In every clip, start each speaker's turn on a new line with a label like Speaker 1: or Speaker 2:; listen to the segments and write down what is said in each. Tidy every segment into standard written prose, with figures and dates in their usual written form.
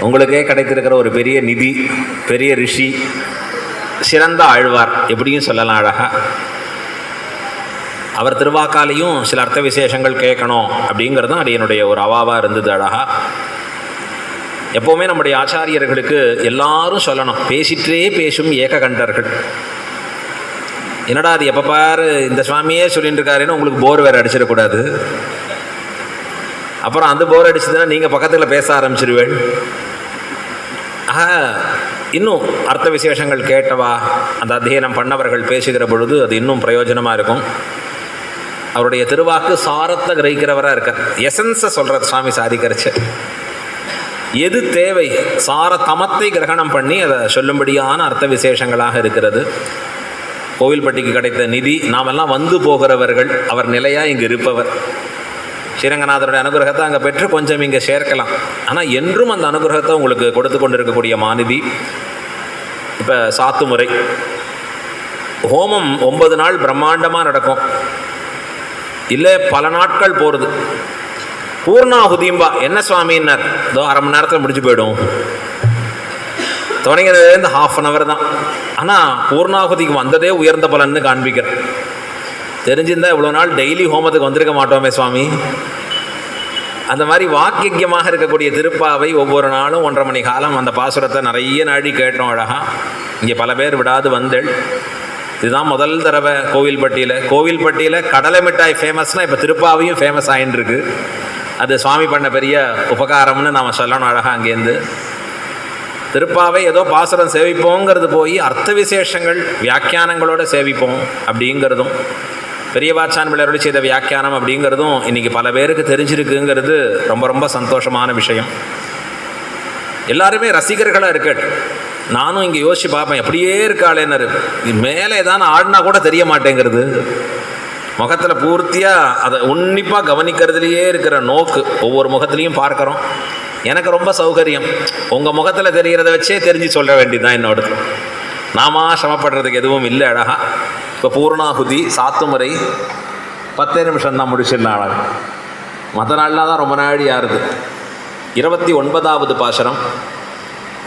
Speaker 1: உங்களுக்கே கிடைத்திருக்கிற ஒரு பெரிய நிதி, பெரிய ரிஷி, சிறந்த ஆழ்வார் எப்படியும் சொல்லலாம் அழகாக. அவர் திருவாக்காலையும் சில அர்த்த விசேஷங்கள் கேட்கணும் அப்படிங்கிறது தான் என்னுடைய ஒரு அவாவாக இருந்தது. அழகாக எப்போவுமே நம்முடைய ஆச்சாரியர்களுக்கு எல்லாரும் சொல்லணும், பேசிற்றே பேசும் ஏககண்டர்கள். என்னடா அது எப்போ பாரு இந்த சுவாமியே சொல்லிட்டு இருக்காருன்னு உங்களுக்கு போர் வேறு அடிச்சிடக்கூடாது. அப்புறம் அந்த போர் அடிச்சதுன்னா நீங்கள் பக்கத்தில் பேச ஆரம்பிச்சிருவேள். இன்னும் அர்த்த விசேஷங்கள் கேட்டவா, அந்த அத்தியனம் பண்ணவர்கள் பேசுகிற பொழுது அது இன்னும் பிரயோஜனமாக இருக்கும். அவருடைய திருவாக்கு சாரத்தை கிரகிக்கிறவராக இருக்கார். எசன்ஸை சொல்கிறார் சுவாமி சாதிக்கிறச்சு. எது தேவை, சார தமத்தை கிரகணம் பண்ணி அதை சொல்லும்படியான அர்த்த விசேஷங்களாக இருக்கிறது. கோவில்பட்டிக்கு கிடைத்த நிதி, நாமெல்லாம் வந்து போகிறவர்கள், அவர் நிலையாக இங்கே இருப்பவர். ஸ்ரீரங்கநாதருடைய அனுகிரகத்தை அங்கே பெற்று கொஞ்சம் இங்கே சேர்க்கலாம். ஆனால் என்றும் அந்த அனுகிரகத்தை உங்களுக்கு கொடுத்து கொண்டு இருக்கக்கூடிய மாநிதி. இப்போ சாத்துமுறை ஹோமம் 9 நாள் பிரம்மாண்டமாக நடக்கும், இல்லை பல நாட்கள் போகிறது. பூர்ணாகுதிம்பா என்ன சுவாமின்னார், இதோ அரை மணி நேரத்தில் முடிச்சு போயிடும். தொடங்கிறதுலேருந்து ½ அன் ஹவர் தான். ஆனால் பூர்ணாகுதிக்கு வந்ததே உயர்ந்த பலன்னு காண்பிக்கிறேன். தெரிஞ்சிருந்தால் இவ்வளோ நாள் டெய்லி ஹோமத்துக்கு வந்திருக்க மாட்டோமே சுவாமி. அந்த மாதிரி வாக்கியமாக இருக்கக்கூடிய திருப்பாவை ஒவ்வொரு நாளும் 1.5 மணி காலம் அந்த பாசுரத்தை நிறைய நாடி கேட்டோம். அழகாக இங்கே பல பேர் விடாது வந்தேள். இதுதான் முதல் தடவை கோவில்பட்டியில் கடலை மிட்டாய் ஃபேமஸ்னால் இப்போ திருப்பாவையும் ஃபேமஸ் ஆகின்னு இருக்கு. அது சுவாமி பண்ண பெரிய உபகாரம்னு நாம் சொல்லணும். அழகாக அங்கேருந்து திருப்பாவை ஏதோ பாசுரம் சேவிப்போங்கிறது போய் அர்த்த விசேஷங்கள் வியாக்கியானங்களோடு சேவிப்போம் அப்படிங்கிறதும், பெரியவாச்சான் பிள்ளையோடு செய்த வியாக்கியானம் அப்படிங்கிறதும் இன்றைக்கி பல பேருக்கு தெரிஞ்சிருக்குங்கிறது ரொம்ப ரொம்ப சந்தோஷமான விஷயம். எல்லாருமே ரசிகர்களாக இருக்கட். நானும் இங்கே யோசிச்சு பார்ப்பேன், எப்படியே இருக்காளேன்னாரு. மேலே ஏதான ஆடினா கூட தெரிய மாட்டேங்கிறது. முகத்தில் பூர்த்தியாக அதை உன்னிப்பாக கவனிக்கிறதுலையே இருக்கிற நோக்கு ஒவ்வொரு முகத்துலேயும் பார்க்குறோம். எனக்கு ரொம்ப சௌகரியம். உங்கள் முகத்தில் தெரிகிறத வச்சே தெரிஞ்சு சொல்ல வேண்டியதுதான் என்னோடது. நாம சிரமப்படுறதுக்கு எதுவும் இல்லை. அழகா இப்போ பூர்ணாகுதி சாத்துமுறை 10 நிமிஷம் தான் முடிச்சிடலாம். மற்ற நாள்லாம் தான் ரொம்ப நாடி ஆறுது. 29வது பாசுரம்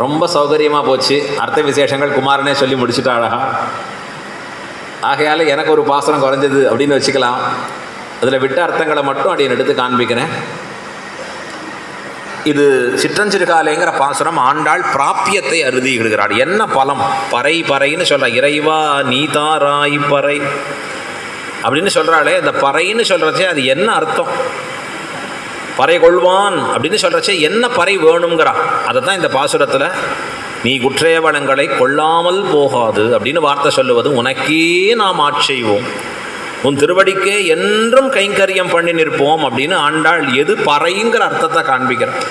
Speaker 1: ரொம்ப சௌகரியமாக போச்சு. அர்த்த விசேஷங்கள் குமாரனே சொல்லி முடிச்சுட்டா அழகா. ஆகையால் எனக்கு ஒரு பாசுரம் குறைஞ்சது அப்படின்னு வச்சுக்கலாம். அதில் விட்ட அர்த்தங்களை மட்டும் அப்படின்னு எடுத்து காண்பிக்கிறேன். இது சிற்றஞ்சிறுகாலேங்கிற பாசுரம். ஆண்டாள் பிராப்பியத்தை அறுதியிடுகிறாள். என்ன பலம், பறை பறைன்னு சொல்கிறா. இறைவா நீதாராய் பறை அப்படின்னு சொல்கிறாளே, இந்த பறைன்னு சொல்கிறச்சே அது என்ன அர்த்தம், பறை கொள்வான் அப்படின்னு சொல்கிறச்சே என்ன பறை வேணுங்கிறா. அதை தான் இந்த பாசுரத்தில் நீ குற்றேவளங்களை கொள்ளாமல் போகாது அப்படின்னு வார்த்தை சொல்லுவது. உனக்கே நாம் ஆட்செய்வோம், உன் திருவடிக்கே என்றும் கைங்கரியம் பண்ணி நிற்போம் அப்படின்னு ஆண்டாள் எது பறைங்கிற அர்த்தத்தை காண்பிக்கிறார்.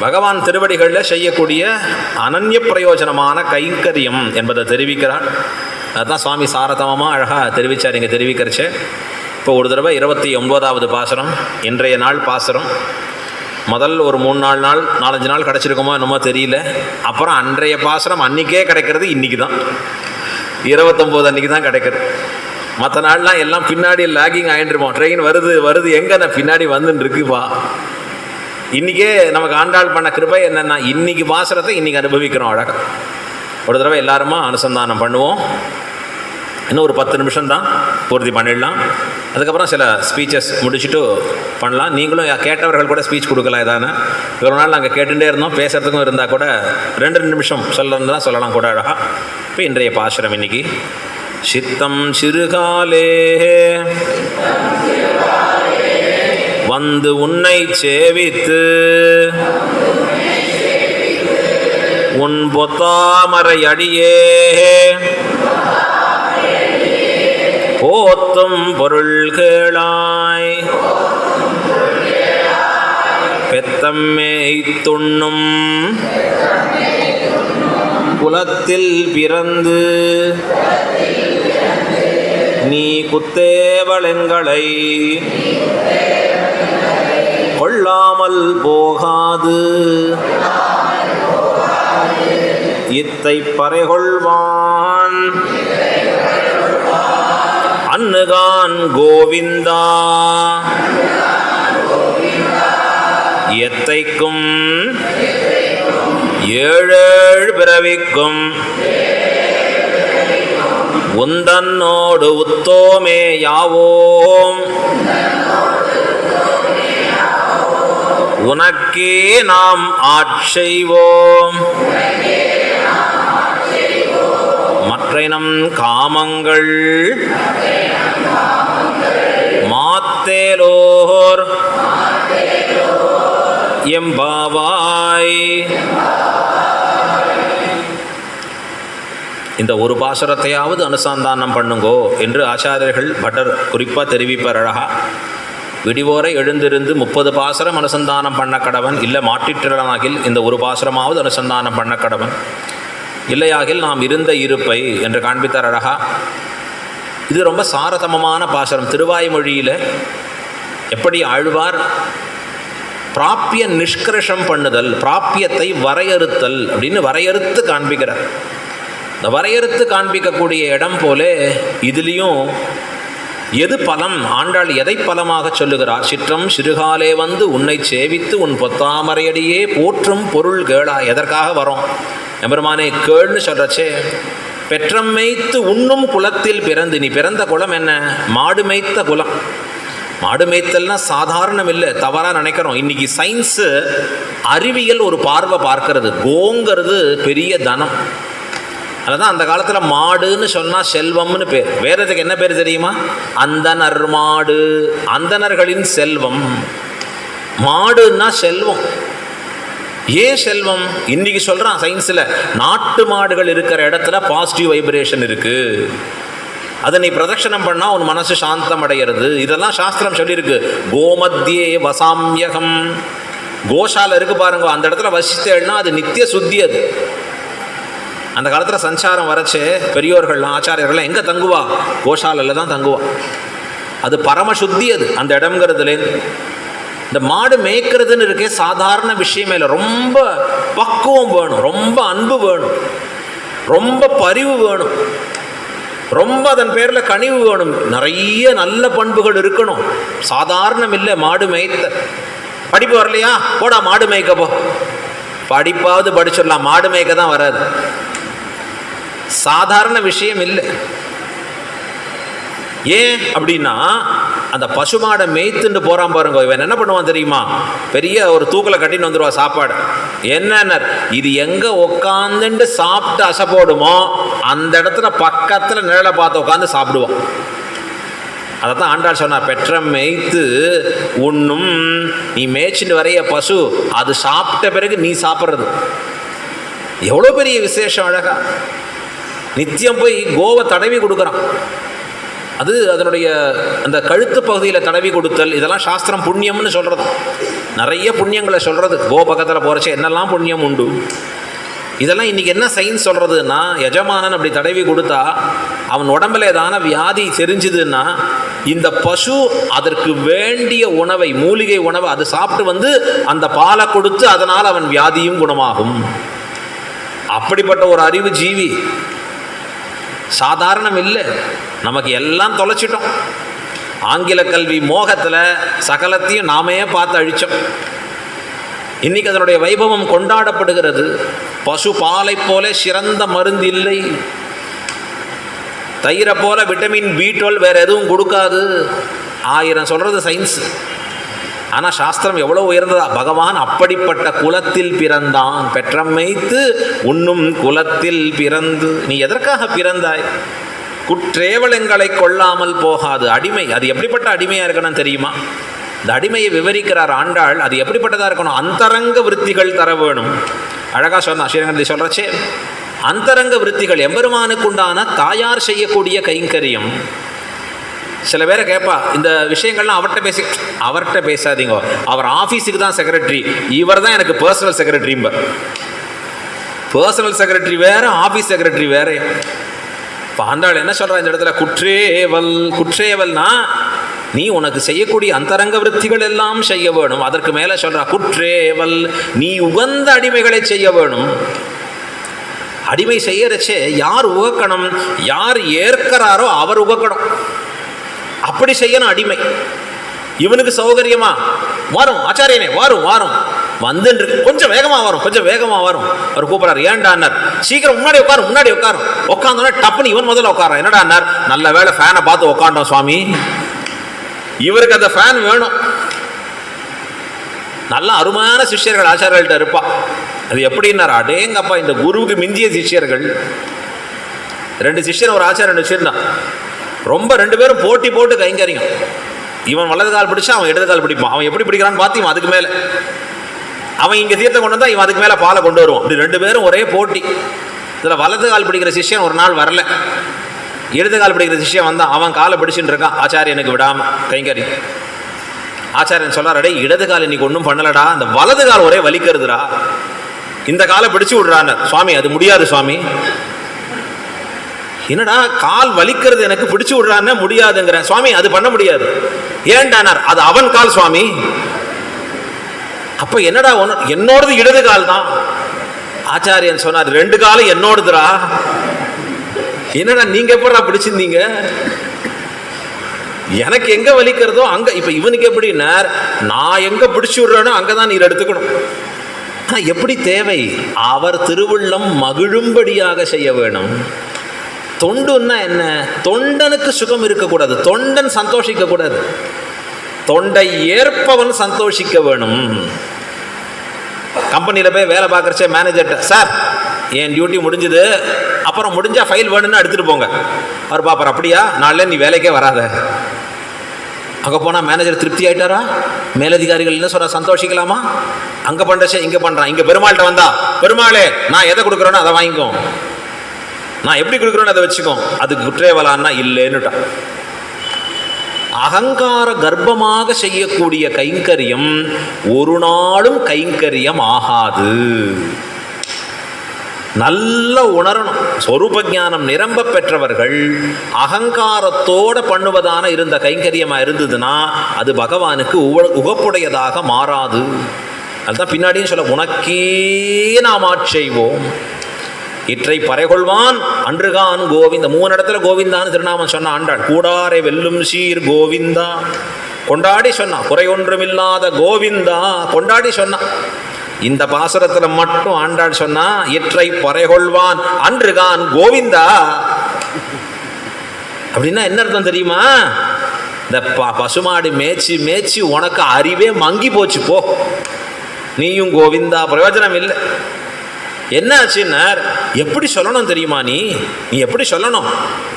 Speaker 1: பகவான் திருவடிகளில் செய்யக்கூடிய அனன்ய பிரயோஜனமான கைங்கரியம் என்பதை தெரிவிக்கிறார். அதுதான் சுவாமி சாரதமமாக அழகாக தெரிவித்தார். இங்கே தெரிவிக்கிறச்சே இப்போ ஒரு தடவை 29வது பாசுரம் இன்றைய நாள் பாசுரம். முதல் ஒரு 4-5 நாள் கிடச்சிருக்குமோ என்னமோ தெரியல. அப்புறம் அன்றைய பாசுரம் அன்றைக்கே கிடைக்கிறது. இன்றைக்கி தான் 29 அன்றைக்கி தான் கிடைக்கிறது. மற்ற நாள்லாம் எல்லாம் பின்னாடி லாகிங் ஆகிட்டுருப்போம். ட்ரெயின் வருது எங்கே நான் பின்னாடி வந்துன்னு இருக்குப்பா. இன்றைக்கே நமக்கு ஆண்டாள் பண்ண கிருபை என்னென்னா இன்றைக்கி பாசுரத்தை இன்றைக்கி அனுபவிக்கிறோம். அழகாக ஒரு தடவை எல்லாருமா அனுசந்தானம் பண்ணுவோம். இன்னும் ஒரு 10 நிமிஷம் தான் பூர்த்தி பண்ணிடலாம். அதுக்கப்புறம் சில ஸ்பீச்சஸ் முடிச்சுட்டு பண்ணலாம். நீங்களும் கேட்டவர்கள் கூட ஸ்பீச் கொடுக்கலாம். ஏதானே இவ்வளோ நாள் நாங்கள் கேட்டுகிட்டே இருந்தோம், பேசுகிறதுக்கும் இருந்தால் கூட 2 நிமிஷம் சொல்லணும்னு தான் சொல்லலாம் கூட அழகாக. இப்போ இன்றைய பாசுரம் இன்னைக்கு சித்தம் சிறுகாலே வந்து உன்னை சேவித்து உன் பொத்தாமரை அடியே போத்தும் பொருள் கேளாய் பெத்தம்மே துண்ணும் குலத்தில் பிறந்து நீ குத்தேவளங்களை கொள்ளாமல் போகாது இத்தை பறைகொள்வான் அன்னுகான் கோவிந்தா எத்தைக்கும் ஏழேழு பிறவிக்கும் உந்தன்னோடு உத்தோமே யாவோம் உனக்கே நாம் ஆட்செய்வோம் மற்றைனம் காமங்கள் மாத்தேலோர் எம்பாவாய். இந்த ஒரு பாசுரத்தையாவது அனுசந்தானம் பண்ணுங்கோ என்று ஆச்சாரியர்கள் பட்டர் குறிப்பாக தெரிவிப்பார். அழகா விடிவோரை எழுந்திருந்து 30 பாசுரம் அனுசந்தானம் பண்ண கடவன், இல்லை மாட்டிற்றனாகில் இந்த ஒரு பாசுரமாவது அனுசந்தானம் பண்ண கடவன், இல்லையாகில் நாம் இருந்த இருப்பை என்று காண்பித்தார். அழகா இது ரொம்ப சாரதமமான பாசுரம். திருவாய்மொழியில் எப்படி ஆழ்வார் பிராப்பிய நிஷ்கிருஷம் பண்ணுதல், பிராப்பியத்தை வரையறுத்தல் அப்படின்னு வரையறுத்து காண்பிக்கிறார். இந்த வரையறுத்து காண்பிக்கக்கூடிய இடம் போல இதுலேயும் எது பலம், ஆண்டாள் எதை பலமாக சொல்லுகிறார்? சிற்றம் சிறுகாலே வந்து உன்னை சேவித்து உன் பொத்தாமரையடியே போற்றும் பொருள் கேளா. எதற்காக வரோம்? எம்பெருமானே கேள்னு சொல்கிறச்சே, பெற்றம் மேய்த்து உண்ணும் குலத்தில் பிறந்து. நீ பிறந்த குலம் என்ன? மாடு மேய்த்த குலம். மாடு மேய்த்தல்னா சாதாரணம் இல்லை, தவறாக நினைக்கிறோம். இன்றைக்கி சயின்ஸு அறிவியல் ஒரு பார்வை பார்க்கறது. கோங்கிறது பெரிய தனம். அதுதான் அந்த காலத்தில் மாடுன்னு சொன்னால் செல்வம்னு பேர். வேறதுக்கு என்ன பேர் தெரியுமா? அந்தனர் மாடு, அந்தனர்களின் செல்வம். மாடுன்னா செல்வம். ஏன் செல்வம்? இன்றைக்கி சொல்கிறான் சயின்ஸில், நாட்டு மாடுகள் இருக்கிற இடத்துல பாசிட்டிவ் வைப்ரேஷன் இருக்குது, அதை நீ பிரதட்சணம் பண்ணால் உன் மனசு சாந்தம் அடைகிறது. இதெல்லாம் சாஸ்திரம் சொல்லியிருக்கு. கோமத்தியே வசாமியகம். கோஷாலை இருக்குது பாருங்க, அந்த இடத்துல வசித்தேன்னா அது நித்திய சுத்தி. அது அந்த காலத்தில் சஞ்சாரம் வரச்சே பெரியோர்கள்லாம் ஆச்சாரியர்கள்லாம் எங்கே தங்குவா? கோஷாலையில் தான் தங்குவா. அது பரமசுத்தி. அது அந்த இடம்ங்கிறதுலேருந்து இந்த மாடு மேய்க்கிறதுன்னு இருக்கே சாதாரண விஷயமே இல்லை. ரொம்ப பக்குவம் வேணும், ரொம்ப அன்பு வேணும், ரொம்ப பரிவு வேணும், ரொம்ப அதன் பேரில் கனிவு வேணும், நிறைய நல்ல பண்புகள் இருக்கணும். சாதாரணம் இல்லை மாடு மேய்த்த. படிப்பு வரலையா? போடா மாடு மேய்க்கப்போ. படிப்பாவது படிச்சிடலாம், மாடு மேய்க்க தான் வராது. சாதாரண விஷயம் இல்லை. ஏன் அப்படின்னா அந்த பசுமாடை மேய்த்துட்டு போகிறான் பாருங்க, இவன் என்ன பண்ணுவான் தெரியுமா? பெரிய ஒரு தூக்கில் கட்டின்னு வந்துடுவான் சாப்பாடு. என்னென்ன இது எங்கே உக்காந்துட்டு சாப்பிட்டு அசை போடுமோ அந்த இடத்துல பக்கத்தில் நிழலை பார்த்து உட்காந்து சாப்பிடுவான். அதை தான் ஆண்டாள் சொன்னார், பெற்ற மேய்த்து உண்ணும். நீ மேய்ச்சிட்டு வரைய பசு, அது சாப்பிட்ட பிறகு நீ சாப்பிட்றது எவ்வளோ பெரிய விசேஷம். அழகா நித்தியம் போய் கோவை தடவி கொடுக்குறான். அது அதனுடைய அந்த கழுத்து பகுதியில் தடவி கொடுத்தல், இதெல்லாம் சாஸ்திரம் புண்ணியம்னு சொல்கிறது. நிறைய புண்ணியங்களை சொல்கிறது. கோ பக்கத்தில் போகிறச்ச என்னெல்லாம் புண்ணியம் உண்டு. இதெல்லாம் இன்றைக்கி என்ன சயின்ஸ் சொல்கிறதுன்னா, எஜமானன் அப்படி தடவி கொடுத்தா அவன் உடம்புல ஏதான வியாதி தெரிஞ்சுதுன்னா இந்த பசு அதற்கு வேண்டிய உணவை, மூலிகை உணவை அது சாப்பிட்டு வந்து அந்த பாலை கொடுத்து அதனால் அவன் வியாதியும் குணமாகும். அப்படிப்பட்ட ஒரு அறிவு ஜீவி. சாதாரணம் இல்லை. நமக்கு எல்லாம் தொலைச்சிட்டோம். ஆங்கில கல்வி மோகத்தில் சகலத்தையும் நாமே பார்த்து அழித்தோம். இன்றைக்கி அதனுடைய வைபவம் கொண்டாடப்படுகிறது. பசு பாலை போல சிறந்த மருந்து இல்லை, தயிரை போல விட்டமின் B12 வேறு எதுவும் கொடுக்காது. 1000 சொல்கிறது சயின்ஸ். ஆனால் சாஸ்திரம் எவ்வளோ உயர்ந்ததா. பகவான் அப்படிப்பட்ட குலத்தில் பிறந்தான். பெற்றம் மேய்த்து உண்ணும் குலத்தில் பிறந்து. நீ எதற்காக பிறந்தாய்? குற்றேவலங்களை கொள்ளாமல் போகாது. அடிமை, அது எப்படிப்பட்ட அடிமையாக இருக்கணும் தெரியுமா? இந்த அடிமையை விவரிக்கிறார் ஆண்டாள். அது எப்படிப்பட்டதாக இருக்கணும்? அந்தரங்க விருத்திகள் தர வேணும். அழகாக சொன்னா ஸ்ரீரங்கத்தில் சொல்கிறச்சே, அந்தரங்க விருத்திகள் எம்பெருமானுக்கு உண்டான தாயார் செய்யக்கூடிய கைங்கரியம். சில பேரை கேட்பா, இந்த விஷயங்கள்லாம் அவர்கிட்ட பேசாதீங்க, அவர் ஆஃபீஸுக்கு தான் செக்ரட்டரி, இவர் தான் எனக்கு பர்சனல் செக்ரட்டரிம்ப. பர்சனல் செக்ரட்டரி வேறு, ஆஃபீஸ் செக்ரட்டரி வேறு. இப்போ ஆண்டாள் என்ன சொல்கிறா இந்த இடத்துல? குற்றேவல்னா நீ உனக்கு செய்யக்கூடிய அந்தரங்க விருத்திகள் எல்லாம் செய்ய வேணும். அதற்கு மேலே சொல்கிறா குற்றேவல், நீ உகந்த அடிமைகளை செய்ய வேணும். அடிமை செய்யறச்சே யார் உகக்கணும்? யார் ஏற்கிறாரோ அவர் உகக்கணும். அப்படி செய்யணும் அடிமை. இவனுக்கு சௌகரியமா வரும் ஆச்சாரியனே, வரும் வந்துட்டு கொஞ்சம் வேகமாக வரும், கொஞ்சம் வேகமாக வரும். அவர் கூப்பிட்றாரு, ஏன்டான்னார், சீக்கிரம் முன்னாடி உட்காரும், முன்னாடி உட்காரும். உட்காந்தோன்னே டப்புன்னு இவன் முதல்ல உட்கார. என்னடான்னார், நல்ல வேலை ஃபேனை பார்த்து உட்காண்டோம் சுவாமி. இவருக்கு அந்த ஃபேன் வேணும். நல்ல அருமையான சிஷ்யர்கள் ஆச்சாரியர்கள்ட்ட இருப்பா. அது எப்படின்னார், அடேங்கப்பா, இந்த குருவுக்கு மிஞ்சிய சிஷ்யர்கள். 2 சிஷ்யர் ஒரு ஆச்சாரியன் வச்சிருந்தான். ரொம்ப 2 பேரும் போட்டி போட்டு கைங்கரியம். இவன் வலது கால் பிடிச்சா அவன் இடது கால் பிடிப்பான். அவன் எப்படி பிடிக்கிறான்னு பார்த்து இவன் அதுக்கு மேலே, அவன் இங்கே தீர்த்தம் கொண்டு வந்தால் இவன் அதுக்கு மேலே பாலை கொண்டு வருவான். இப்படி 2 பேரும் ஒரே போட்டி. இதில் வலது கால் பிடிக்கிற சிஷ்யன் ஒரு நாள் வரல, இடது கால் பிடிக்கிற சிஷ்யன் வந்தான். அவன் காலை பிடிச்சுட்டு இருக்கான், ஆச்சாரியனுக்கு விடாமல் கைங்கரியம். ஆச்சாரியன் சொல்றாரு, அடே இடது கால் இன்னைக்கு ஒன்றும் பண்ணலடா, அந்த வலது கால் ஒரே வலிக்கிறதுடா, இந்த காலை பிடிச்சு விடுறான்னு. சுவாமி அது முடியாது சுவாமி. என்னடா கால் வலிக்கிறது எனக்கு, பிடிச்சு விடுறான்னு முடியாதுங்கிறேன். சுவாமி அது பண்ண முடியாது. ஏன்டானார், அது அவன் கால் சுவாமி. அப்ப என்னடா என்னோடது இடது கால் தான். ஆச்சாரியன் சொன்னார், 2 காலும் என்னோடதுடா. என்னடா நீங்க எப்படா பிடிச்சிருந்தீங்க, எனக்கு எங்க வலிக்கிறதோ அங்க. இப்ப இவனுக்கு எப்படின்னா, நான் எங்க பிடிச்சு விடுறேனோ அங்கதான் நீர் எடுத்துக்கணும். ஆனா எப்படி தேவை, அவர் திருவுள்ளம் மகிழும்படியாக செய்ய வேணும். தொண்டுன்னா என்ன, தொண்டனுக்கு சுகம் இருக்கக்கூடாது, தொண்டன் சந்தோஷிக்க கூடாது, தொண்டை ஏற்பவன் சந்தோஷிக்க வேணும். கம்பெனியில் போய் வேலை பார்க்குறச்சே மேனேஜர்கிட்ட, சார் என் டியூட்டி முடிஞ்சுது, அப்புறம் முடிஞ்சால் ஃபைல் வேணும்னு எடுத்துகிட்டு போங்க. அவர் பாப்பார், அப்படியா, நாளில் நீ வேலைக்கே வராத. அங்கே போனால் மேனேஜர் திருப்தி ஆகிட்டாரா, மேலதிகாரிகள் என்ன சொல்கிறா, சந்தோஷிக்கலாமா? அங்கே பண்ணுறச்சே இங்கே பண்ணுறான். இங்கே பெருமாள்கிட்ட வந்தா, பெருமாளே நான் எதை கொடுக்குறேனோ அதை வாங்கிக்கோ, நான் எப்படி கொடுக்குறேன்னு அதை வச்சுக்கோ. அதுக்கு குற்றேவலான்னா இல்லைன்னுட்டான். அகங்கார கர்ப்பமாக செய்யக்கூடிய கைங்கரியம் ஒரு நாளும் கைங்கரியம் ஆகாது. நல்ல உணரணும். சொரூப ஞானம் நிரம்ப பெற்றவர்கள் அகங்காரத்தோட பண்ணுவதான இருந்த கைங்கரியமா இருந்ததுன்னா அது பகவானுக்கு உகப்புடையதாக மாறாது. அதுதான் பின்னாடியும் சொல்ல, உனக்கே நாம் ஆட்செய்வோம், இற்றை பறைகொள்வான் அன்றுகான் கோவிந்த. 3 இடத்துல கோவிந்தான்னு திருநாமம் சொன்ன ஆண்டாள். கூடாரை வெல்லும் சீர் கோவிந்தா கொண்டாடி சொன்னா, குறை ஒன்றுமில்லாத கோவிந்தா கொண்டாடி சொன்னா. இந்த பாசுரத்துல மட்டும் ஆண்டாள் சொன்னா, இற்றை பறைகொள்வான் அன்றுகான் கோவிந்தா. அப்படின்னா என்ன அர்த்தம் தெரியுமா, இந்த பசுமாடு மேய்ச்சி மேய்ச்சி உனக்கு அறிவே மங்கி போச்சு, போ நீயும் கோவிந்தா, பிரயோஜனம் இல்லை. என்ன ஆச்சுன்னா, எப்படி சொல்லணும் தெரியுமா, நீ எப்படி சொல்லணும்,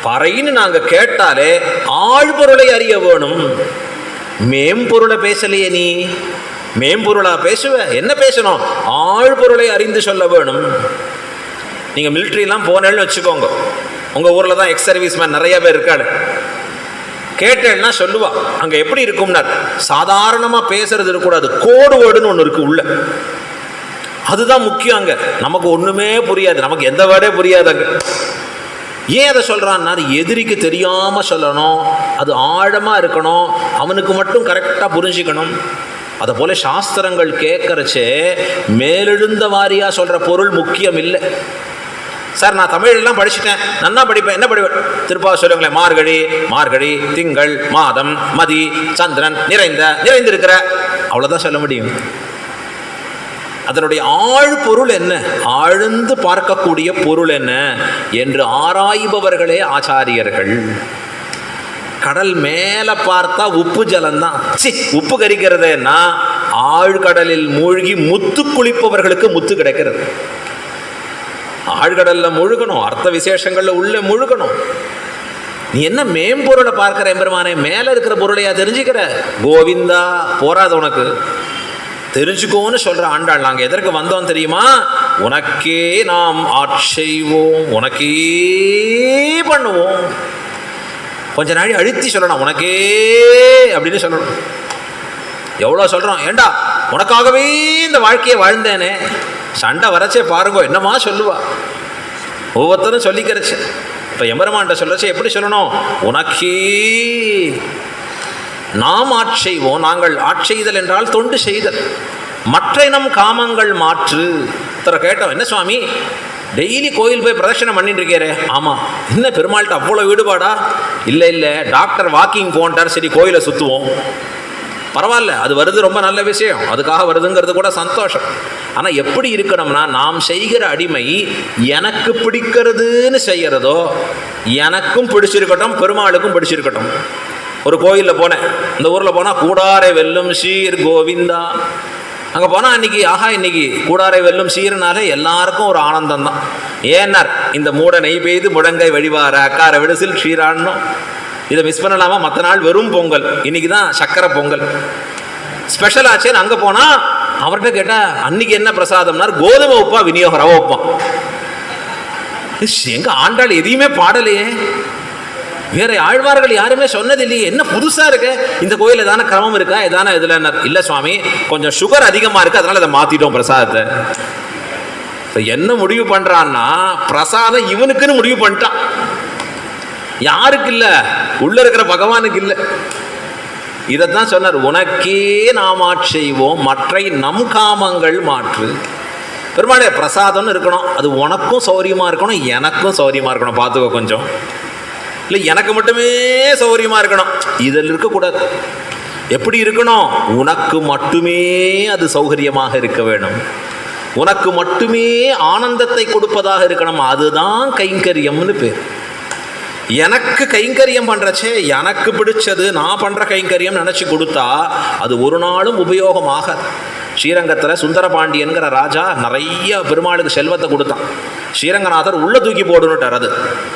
Speaker 1: பறைன்னு நாங்க கேட்டாலே ஆழ்பொருளை அறிய வேணும். மேம்பொருளை பேசலையே, நீ மேம்பொருளா பேசுவ, என்ன பேசணும், ஆழ்பொருளை அறிந்து சொல்ல வேணும். நீங்க மிலிட்ரிலாம் போனேன்னு வச்சுக்கோங்க, உங்க ஊர்ல தான் எக்ஸ் சர்வீஸ் மேன் நிறைய பேர் இருக்காரு, கேட்டேன்னா சொல்லுவா. அங்க எப்படி இருக்கும்னா, சாதாரணமா பேசுறது இருக்கக்கூடாது, கோடு வேர்டுன்னு ஒன்று இருக்கு உள்ள, அதுதான் முக்கியம். அங்க நமக்கு ஒண்ணுமே புரியாது, நமக்கு எந்த வேர்டே புரியாது. அங்க ஏன் அதை சொல்றான்னா, எதிரிக்கு தெரியாம சொல்லணும், அது ஆழமா இருக்கணும், அவனுக்கு மட்டும் கரெக்டா புரிஞ்சுக்கணும். அதை போல சாஸ்திரங்கள் கேட்கறச்சே மேலெழுந்த வாரியா சொல்ற பொருள் முக்கியம் இல்லை. சார் நான் தமிழெல்லாம் படிச்சுட்டேன், நன்னா படிப்பேன், என்ன படிப்பேன், திருப்பாவை சொல்லுங்களேன், மார்கழி மார்கழி திங்கள் மாதம் மதி சந்திரன் நிறைந்திருக்கிற, அவ்வளோதான் சொல்ல முடியும். அதனுடைய ஆழ் பொருள் என்ன, ஆழ்ந்து பார்க்கக்கூடிய பொருள் என்ன என்று ஆராய்பவர்களே ஆச்சாரியர்கள். கடல் மேலே பார்த்தா உப்பு ஜலம்தான், உப்பு கரிக்கிறதுன்னா ஆழ்கடலில் மூழ்கி முத்து குளிப்பவர்களுக்கு முத்து கிடைக்கிறது. ஆழ்கடல்ல முழுகணும், அர்த்த விசேஷங்கள்ல உள்ள முழுகணும். நீ என்ன மேம்பொருளை பார்க்கிற எம்பெருமானே, மேல இருக்கிற பொருளையா தெரிஞ்சுக்கிற? கோவிந்தா போராது உனக்கு, தெரிஞ்சுக்கோன்னு சொல்ற ஆண்டாள். நாங்கள் எதற்கு வந்தோம் தெரியுமா, உனக்கே நாம் ஆட்செய்வோம், உனக்கே பண்ணுவோம். கொஞ்ச நாளை அழுத்தி சொல்லணும், உனக்கே அப்படின்னு சொல்லணும். எவ்வளோ சொல்கிறோம், ஏண்டா உனக்காகவே இந்த வாழ்க்கையை வாழ்ந்தேனே, சண்டை வரச்சே பாருங்கோ என்னமா சொல்லுவா, ஒவ்வொருத்தரும் சொல்லிக்கிறச்சு. இப்போ எம்பெருமான்கிட்ட சொல்றச்சே எப்படி சொல்லணும், உனக்கே நாம் ஆட்செய்வோம். நாங்கள் ஆட்செய்தல் என்றால் தொண்டு செய்தல், மற்ற நம் காமங்கள் மாற்று. கேட்டோம், என்ன சுவாமி டெய்லி கோயில் போய் பிரதட்சணம் பண்ணிட்டு இருக்கேரே? ஆமாம். என்ன பெருமாள்கிட்ட அவ்வளோ ஈடுபாடா? இல்லை டாக்டர் வாக்கிங் போன்ட்டார், சரி கோயிலை சுற்றுவோம். பரவாயில்ல, அது வருது, ரொம்ப நல்ல விஷயம், அதுக்காக வருதுங்கிறது கூட சந்தோஷம். ஆனால் எப்படி இருக்கணும்னா, நாம் செய்கிற அடிமை எனக்கு பிடிக்கிறதுன்னு செய்கிறதோ எனக்கும் பிடிச்சிருக்கட்டும், பெருமாளுக்கும் பிடிச்சிருக்கட்டும். ஒரு கோயிலில் போனேன், இந்த ஊரில் போனால் கூடாரை வெல்லும் சீர் கோவிந்தா. அங்கே போனால் அன்றைக்கி ஆஹா, இன்றைக்கி கூடாரை வெல்லும் சீர்னாலே எல்லாருக்கும் ஒரு ஆனந்தம் தான். ஏன்னார், இந்த மூட நெய் பெய்து முழங்கை வழிவார அக்கார விடுசில் ஷீரான்னும். இதை மிஸ் பண்ணலாமா? மற்ற நாள் வெறும் பொங்கல், இன்றைக்கி தான் சக்கரை பொங்கல் ஸ்பெஷல் ஆச்சேன்னு அங்கே போனால் அவர்கிட்ட கேட்டால் அன்றைக்கி என்ன பிரசாதம்னார், கோதுமை உப்பா விநியோகம், ரவ உப்பா. எங்கள் ஆண்டாள் எதையுமே பாடலையே, வேற ஆழ்வார்கள் யாருமே சொன்னது இல்லையே, என்ன புதுசாக இருக்கு, இந்த கோயில் எதான கிரமம் இருக்கா, எதான இதில் இல்லை சுவாமி, கொஞ்சம் சுகர் அதிகமாக இருக்குது, அதனால் அதை மாற்றிட்டோம் பிரசாதத்தை. என்ன முடிவு பண்ணுறான்னா, பிரசாதம் இவனுக்குன்னு முடிவு பண்ணிட்டான். யாருக்கு இல்லை? உள்ள இருக்கிற பகவானுக்கு இல்லை. இதைத்தான் சொன்னார், உனக்கே நாம் செய்வோம் மற்றை நம் காமங்கள் மாற்று. பெருமாளே, பிரசாதம்னு இருக்கணும், அது உனக்கும் சௌரியமாக இருக்கணும், எனக்கும் சௌரியமாக இருக்கணும். பார்த்துக்கோ கொஞ்சம், இல்லை எனக்கு மட்டுமே சௌரியமாக இருக்கணும், இதில் இருக்கக்கூடாது. எப்படி இருக்கணும்? உனக்கு மட்டுமே அது சௌகரியமாக இருக்க வேணும், உனக்கு மட்டுமே ஆனந்தத்தை கொடுப்பதாக இருக்கணும். அதுதான் கைங்கரியம்னு பேர். எனக்கு கைங்கரியம் பண்ணுறச்சே எனக்கு பிடிச்சது நான் பண்ணுற கைங்கரியம் நினச்சி கொடுத்தா அது ஒரு நாளும் உபயோகமாக. ஸ்ரீரங்கத்தில் சுந்தரபாண்டியன்கிற ராஜா நிறைய பெருமாளுக்கு செல்வத்தை கொடுத்தான். ஸ்ரீரங்கநாதர் உள்ள தூக்கி போடுன்னுட்டார். அது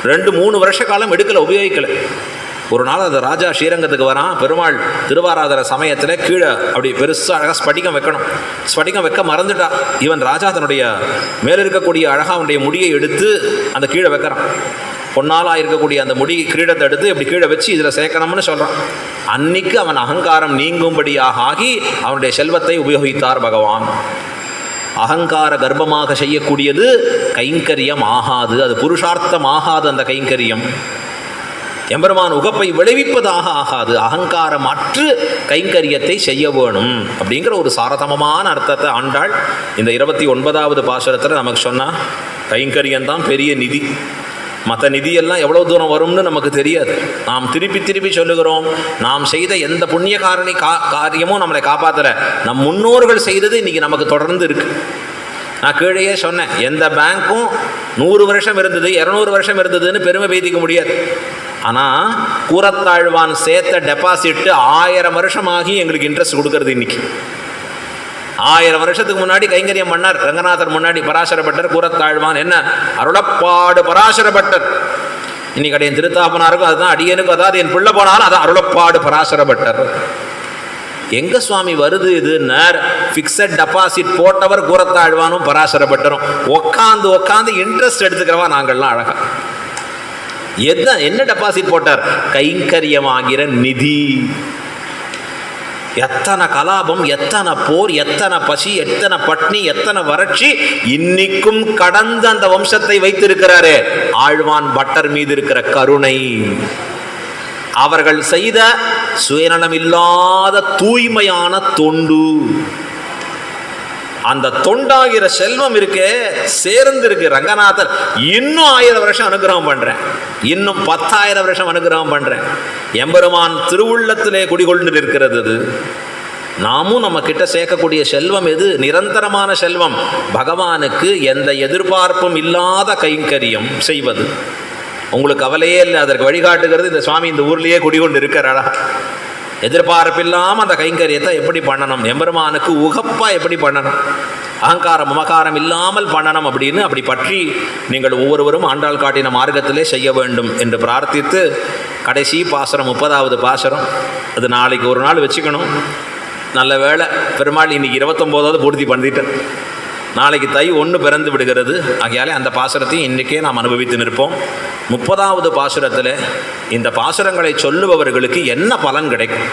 Speaker 1: 2-3 வருஷ காலம் எடுக்கலை, உபயோகிக்கலை. ஒரு நாள் அந்த ராஜா ஸ்ரீரங்கத்துக்கு வரான். பெருமாள் திருவாராதன சமயத்தில் கீழே அப்படி பெருசாக அழகாக ஸ்படிகம் வைக்கணும். ஸ்படிகம் வைக்க மறந்துட்டா. இவன் ராஜா தன்னுடைய மேலே இருக்கக்கூடிய அழகாக அவனுடைய முடியை எடுத்து அந்த கீழே வைக்கிறான். பொன்னாலாக இருக்கக்கூடிய அந்த முடி கிரீடத்தை எடுத்து இப்படி கீழே வச்சு இதில் சேர்க்கணும்னு சொல்கிறான். அன்னைக்கு அவன் அகங்காரம் நீங்கும்படியாக ஆகி அவனுடைய செல்வத்தை உபயோகித்தார் பகவான். அகங்கார கர்ப்பமாக செய்யக்கூடியது கைங்கரியம் ஆகாது, அது புருஷார்த்தம் ஆகாது. அந்த கைங்கரியம் எம்பெருமான் உகப்பை விளைவிப்பதாக ஆகாது. அகங்காரம் அற்று கைங்கரியத்தை செய்ய வேணும் அப்படிங்கிற ஒரு சாரதமமான அர்த்தத்தை ஆண்டாள் இந்த 29வது பாசுரத்தில் நமக்கு சொன்னால், கைங்கரியம்தான் பெரிய நிதி. மற்ற நிதியெல்லாம் எவ்வளோ தூரம் வரும்னு நமக்கு தெரியாது. நாம் திருப்பி சொல்லுகிறோம், நாம் செய்த எந்த புண்ணிய காரியமும் நம்மளை காப்பாற்றலை. நம் முன்னோர்கள் செய்தது இன்றைக்கி நமக்கு தொடர்ந்து இருக்குது. நான் கீழேயே சொன்னேன், எந்த பேங்க்கும் 100 வருஷம் இருந்தது 200 வருஷம் இருந்ததுன்னு பெருமை பேதிக்க முடியாது. ஆனால் கூரத்தாழ்வான் சேர்த்த டெபாசிட்டு 1000 வருஷமாகி எங்களுக்கு இன்ட்ரெஸ்ட் கொடுக்கறது. இன்றைக்கி 1000 வருஷத்துக்கு முன்னாடி கைங்கரியம் பண்ணார் ரங்கநாதர் முன்னாடி பராசரப்பட்டர். கூரத்தாழ்வான் என்ன அருளப்பாடு பராசரப்பட்டர். இன்னைக்கு அடையன் திருத்தாப்பனாருக்கும் அதுதான், அடியனுக்கும் அதாவது என் பிள்ளை போனாலும் அதான் அருளப்பாடு பராசரப்பட்டர். எங்க சுவாமி வருது இதுன்னார், ஃபிக்ஸட் டெபாசிட் போட்டவர் கூரத்தாழ்வானும் பராசரப்பட்டரும். உட்காந்து இன்ட்ரெஸ்ட் எடுத்துக்கிறவா நாங்கள்லாம் அழகா. என்ன டெபாசிட் போட்டார்? கைங்கரியமாகிற நிதி. எத்தனை கலாபம், எத்தனை போர், எத்தனை பசி, எத்தனை பட்னி, எத்தனை வறட்சி இன்னைக்கும் கடந்த அந்த வம்சத்தை வைத்திருக்கிறாரே. ஆழ்வான் பட்டர் மீது இருக்கிற கருணை, அவர்கள் செய்த சுயநலம் இல்லாத தூய்மையான தொண்டு, அந்த தொண்டாகிற செல்வம் இருக்கே சேர்ந்து இருக்கு. ரங்கநாதர் இன்னும் 1000 வருஷம் அனுகிரகம் பண்றேன், இன்னும் 10,000 வருஷம் அனுகிரகம் பண்றேன். எம்பெருமான் திருவுள்ளத்திலே குடிகொண்டு இருக்கிறது. அது நாமும் நம்ம கிட்ட சேர்க்கக்கூடிய செல்வம் எது? நிரந்தரமான செல்வம். பகவானுக்கு எந்த எதிர்பார்ப்பும் இல்லாத கைங்கரியம் செய்வது. உங்களுக்கு கவலையே இல்லை, அதற்கு வழிகாட்டுகிறது இந்த சுவாமி இந்த ஊர்லேயே குடிகொண்டு இருக்கிறாரா. எதிர்பார்ப்பில்லாமல் அந்த கைங்கரியத்தை எப்படி பண்ணணும், எம்பெருமானுக்கு உகப்பாக எப்படி பண்ணணும், அகங்காரம் மமகாரம் இல்லாமல் பண்ணணும் அப்படின்னு அப்படி பற்றி நீங்கள் ஒவ்வொருவரும் ஆண்டாள் காட்டின மார்க்கத்திலே செய்ய வேண்டும் என்று பிரார்த்தித்து, கடைசி பாசுரம் 30வது பாசுரம், அது நாளைக்கு ஒரு நாள் வச்சுக்கணும். நல்ல வேளை பெருமாள் இன்னைக்கு 29வது பூர்த்தி பண்ணிட்டேன். நாளைக்கு தை 1 பிறந்து விடுகிறது. ஆகையாலே அந்த பாசுரத்தையும் இன்றைக்கே நாம் அனுபவித்து நிற்போம். 30வது பாசுரத்தில் இந்த பாசுரங்களை சொல்லுபவர்களுக்கு என்ன பலன் கிடைக்கும்?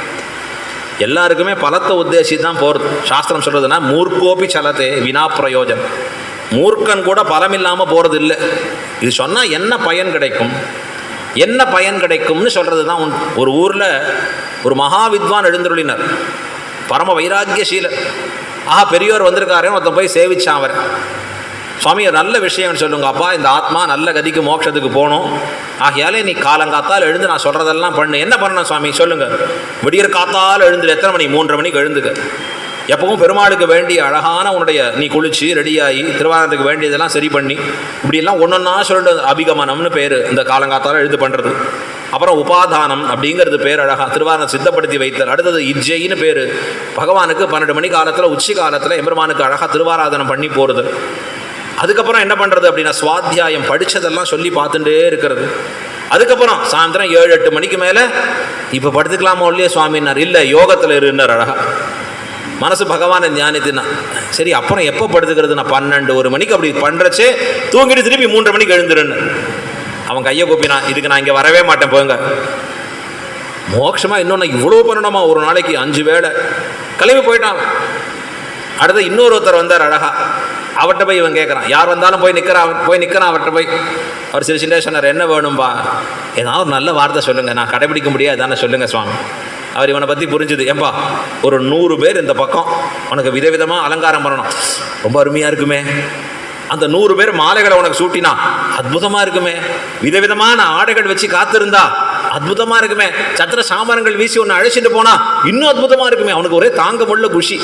Speaker 1: எல்லாருக்குமே பலத்தை உத்தேசி தான் போகிறது. சாஸ்திரம் சொல்கிறதுனா மூர்க்கோபி சலத்தே வினா பிரயோஜன். மூர்க்கன் கூட பலம் இல்லாமல் போகிறது இல்லை. இது சொன்னால் என்ன பயன் கிடைக்கும், என்ன பயன் கிடைக்கும்னு சொல்கிறது தான் உண்டு. ஒரு ஊரில் ஒரு மகாவித்வான் எழுந்தருளினர், பரம வைராக்கியசீலர். பெரியோர் வந்திருக்காரேன்னு ஒருத்தன் போய் சேவிச்சான். அவர் சுவாமி நல்ல விஷயம்னு சொல்லுங்க அப்பா, இந்த ஆத்மா நல்ல கதிக்கு மோட்சத்துக்கு போகணும், ஆகையாலே நீ காலங்காத்தால் எழுந்து நான் சொல்கிறதெல்லாம் பண்ணு. என்ன பண்ணணும் சுவாமி சொல்லுங்கள். விடியற் காத்தால் எழுந்து எத்தனை மணி? 3:30 மணிக்கு எழுந்துக்க. எப்பவும் பெருமாளுக்கு வேண்டிய அழகான உன்னுடைய நீ குளிச்சு ரெடியாகி திருவாரத்துக்கு வேண்டியதெல்லாம் சரி பண்ணி இப்படியெல்லாம் ஒன்றொன்னா சொல்லிட்டு அபிகமனம்னு பேர் இந்த காலங்காத்தால் எழுந்து பண்ணுறது. அப்புறம் உபாதானம் அப்படிங்கிறது பேர் அழகாக திருவாரணம் சித்தப்படுத்தி வைத்தல். அடுத்தது இஜ்ஜைன்னு பேர், பகவானுக்கு 12 மணி காலத்தில் உச்சி காலத்தில் எம்பெருமானுக்கு அழகாக திருவாராதனம் பண்ணி போகிறது. அதுக்கப்புறம் என்ன பண்ணுறது அப்படின்னா சுவாத்தியாயம் படித்ததெல்லாம் சொல்லி பார்த்துட்டே இருக்கிறது. அதுக்கப்புறம் சாயந்தரம் 7-8 மணிக்கு மேலே இப்போ படுத்துக்கலாமோ இல்லையே சுவாமின்னார். இல்லை, யோகத்தில் இருந்தார் அழகாக. மனசு பகவானை ஞானித்தினா சரி. அப்புறம் எப்போ படுத்துக்கிறது? நான் 12-1 மணிக்கு அப்படி பண்ணுறச்சே தூங்கிட்டு திருப்பி 3:30 மணிக்கு எழுந்துருன்னு. அவன் கையை கூப்பினா, இதுக்கு நான் இங்கே வரவே மாட்டேன் போங்க. மோட்சமாக இன்னொன்று இவ்வளோ பண்ணணுமா? ஒரு நாளைக்கு 5 வேளை கிளம்பி போயிட்டான். அடுத்து இன்னொருத்தர் வந்தார் அழகா. அவர்கிட்ட போய் இவன் கேட்குறான், யார் வந்தாலும் போய் நிற்கிறான் அவர்கிட்ட போய். அவர் சிரிச்சுட்டே சொன்னார், என்ன வேணும்பா? ஏதாவது ஒரு நல்ல வார்த்தை சொல்லுங்கள், நான் கடைபிடிக்க முடியாது தானே சொல்லுங்கள் சுவாமி. அவர் இவனை பற்றி புரிஞ்சுது. ஏன்பா ஒரு 100 பேர் இந்த பக்கம் உனக்கு விதவிதமாக அலங்காரம் பண்ணணும், ரொம்ப அருமையாக இருக்குமே. அந்த 100 பேர் மாலைகளை உனக்கு சூட்டினா அற்புதமாக இருக்குமே. விதவிதமான ஆடைகள் வச்சு காத்திருந்தா அற்புதமாக இருக்குமே. சத்திர சாமானங்கள் வீசி ஒன்று அழைச்சிட்டு போனா இன்னும் அற்புதமாக இருக்குமே. அவனுக்கு ஒரே தாங்க முடியல குஷி.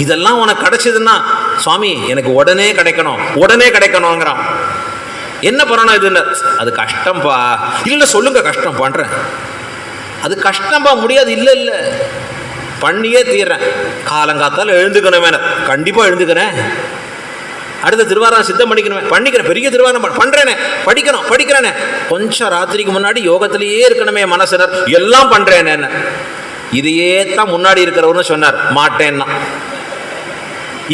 Speaker 1: இதெல்லாம் உனக்கு கிடைச்சதுன்னா சுவாமி எனக்கு உடனே கிடைக்கணுங்கிறான். என்ன பண்ணணும் இதுன்னு? அது கஷ்டம்பா. இல்லை சொல்லுங்க, கஷ்டம் பண்ணுறேன். அது கஷ்டம்பா, முடியாது. இல்லை பண்ணியே தீர்றேன். காலங்காத்தால் எழுந்துக்கணுமே, கண்டிப்பாக எழுந்துக்கிறேன். அடுத்த திருவாரம் சித்தம் பண்ணிக்கிறேன், பெரிய திருவாரம் பண்ணுறேனே, படிக்கிறேனே. கொஞ்சம் ராத்திரிக்கு முன்னாடி யோகத்திலேயே இருக்கணுமே மனசினர், எல்லாம் பண்ணுறேனே. இதையே தான் முன்னாடி இருக்கிறவர்னு சொன்னார், மாட்டேன்னா.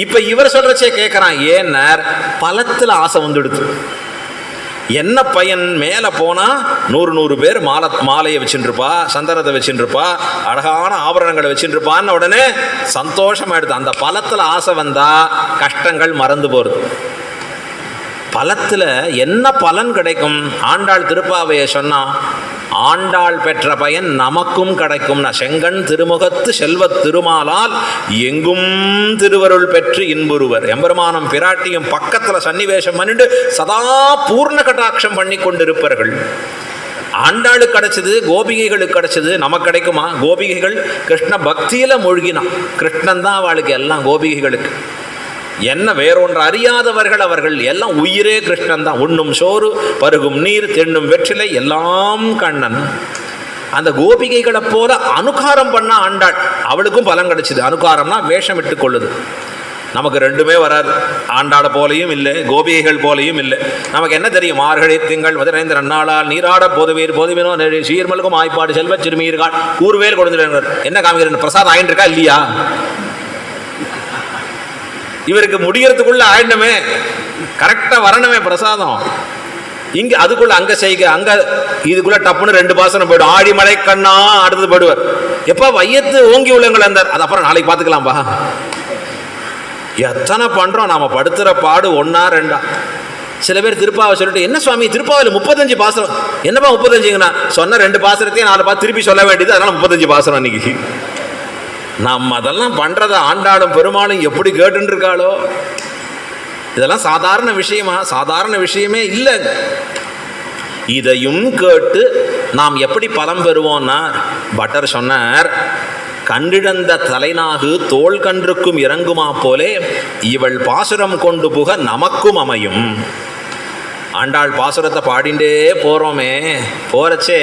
Speaker 1: இப்போ இவர் சொல்கிறச்சே கேட்குறான். ஏன்னார் பலத்தில் ஆசை வந்துடுது. என்ன பையன் மேலே போனால் 100 பேர் மாலையை வச்சுருப்பா, சந்தனத்தை வச்சுருப்பா, அழகான ஆபரணங்களை வச்சுருப்பான்னு உடனே சந்தோஷமாயிடுது. அந்த பலத்தில் ஆசை வந்தால் கஷ்டங்கள் மறந்து போகிறது. பலத்தில் என்ன பலன் கிடைக்கும்? ஆண்டாள் திருப்பாவையை சொன்னால், ஆண்டாள் பெற்ற பயன் நமக்கும் கிடைக்கும்னா, செங்கண் திருமுகத்து செல்வத் திருமாலால் எங்கும் திருவருள் பெற்று இன்புறுவர். எம்பெருமானம் பிராட்டியும் பக்கத்தில் சன்னிவேஷம் பண்ணிட்டு சதா பூர்ண கட்டாட்சம் பண்ணி கொண்டிருப்பார்கள். ஆண்டாளுக்கு கிடைச்சது, கோபிகைகளுக்கு கிடைச்சது, நமக்கு கிடைக்குமா? கோபிகைகள் கிருஷ்ண பக்தியில் மூழ்கினான். கிருஷ்ணன் தான் அவளுக்கு எல்லாம். கோபிகைகளுக்கு என்ன வேறொன்று அறியாதவர்கள் அவர்கள். எல்லாம் உயிரே கிருஷ்ணன் தான். உண்ணும் சோறு, பருகும் நீர், தின்னும் வெற்றிலை எல்லாம் கண்ணன். அந்த கோபிகைகளை போல அனுகாரம் பண்ண ஆண்டாள், அவளுக்கும் பலன் கிடைச்சிது. அனுகாரம்னா வேஷம் விட்டு கொள்ளுது. நமக்கு ரெண்டுமே வராது. ஆண்டாளை போலையும் இல்லை, கோபிகைகள் போலையும் இல்லை. நமக்கு என்ன தெரியும்? மார்கழி திங்கள் மதுரைந்திர நாளால் நீராட போதுவீர் போதுவினோ சீர்மலுக்கும் ஆய்ப்பாடு செல்வ சிறுமீர்கள் கூறுவேல் கொடுத்துருங்க. என்ன காமிக்கிறேன்? பிரசாதம் ஆயின்னு இருக்கா இல்லையா? இவருக்கு முடியறதுக்குள்ள ஆயிடணுமே, கரெக்டாக வரணுமே பிரசாதம். இங்கே அதுக்குள்ள அங்கே செய்க, அங்கே இதுக்குள்ள டப்புன்னு 2 பாசனம் போய்டும். ஆடி மழை கண்ணா அடுத்தது போயிடுவார். எப்போ வையத்து ஓங்கி உள்ளங்கள் இருந்தார், அது அப்புறம் நாளைக்கு பார்த்துக்கலாம்பா. எத்தனை பண்ணுறோம் நாம், படுத்துகிற பாடு 1 2. சில பேர் திருப்பாவை சொல்லிட்டு, என்ன சுவாமி திருப்பாவில் 35 பாசனம்? என்னப்பா 35ங்கண்ணா? சொன்ன 2 பாசனத்தையும் 4 பாசம் திருப்பி சொல்ல வேண்டியது, அதனால் 35 பாசனம் அன்னைக்கு. நம்ம அதெல்லாம் பண்ணுறத ஆண்டாளும் பெருமாளும் எப்படி கேட்டுன்னு இருக்காளோ. இதெல்லாம் சாதாரண விஷயமா? சாதாரண விஷயமே இல்லை. இதையும் கேட்டு நாம் எப்படி பலம் பெறுவோம்னா, பட்டர் சொன்னார், கண்டிழந்த தலைநாகு தோல் கன்றுக்கும் இறங்குமா போலே இவள் பாசுரம் கொண்டு புக நமக்கும் அமையும். ஆண்டாள் பாசுரத்தை பாடிண்டே போகிறோமே, போகிறச்சே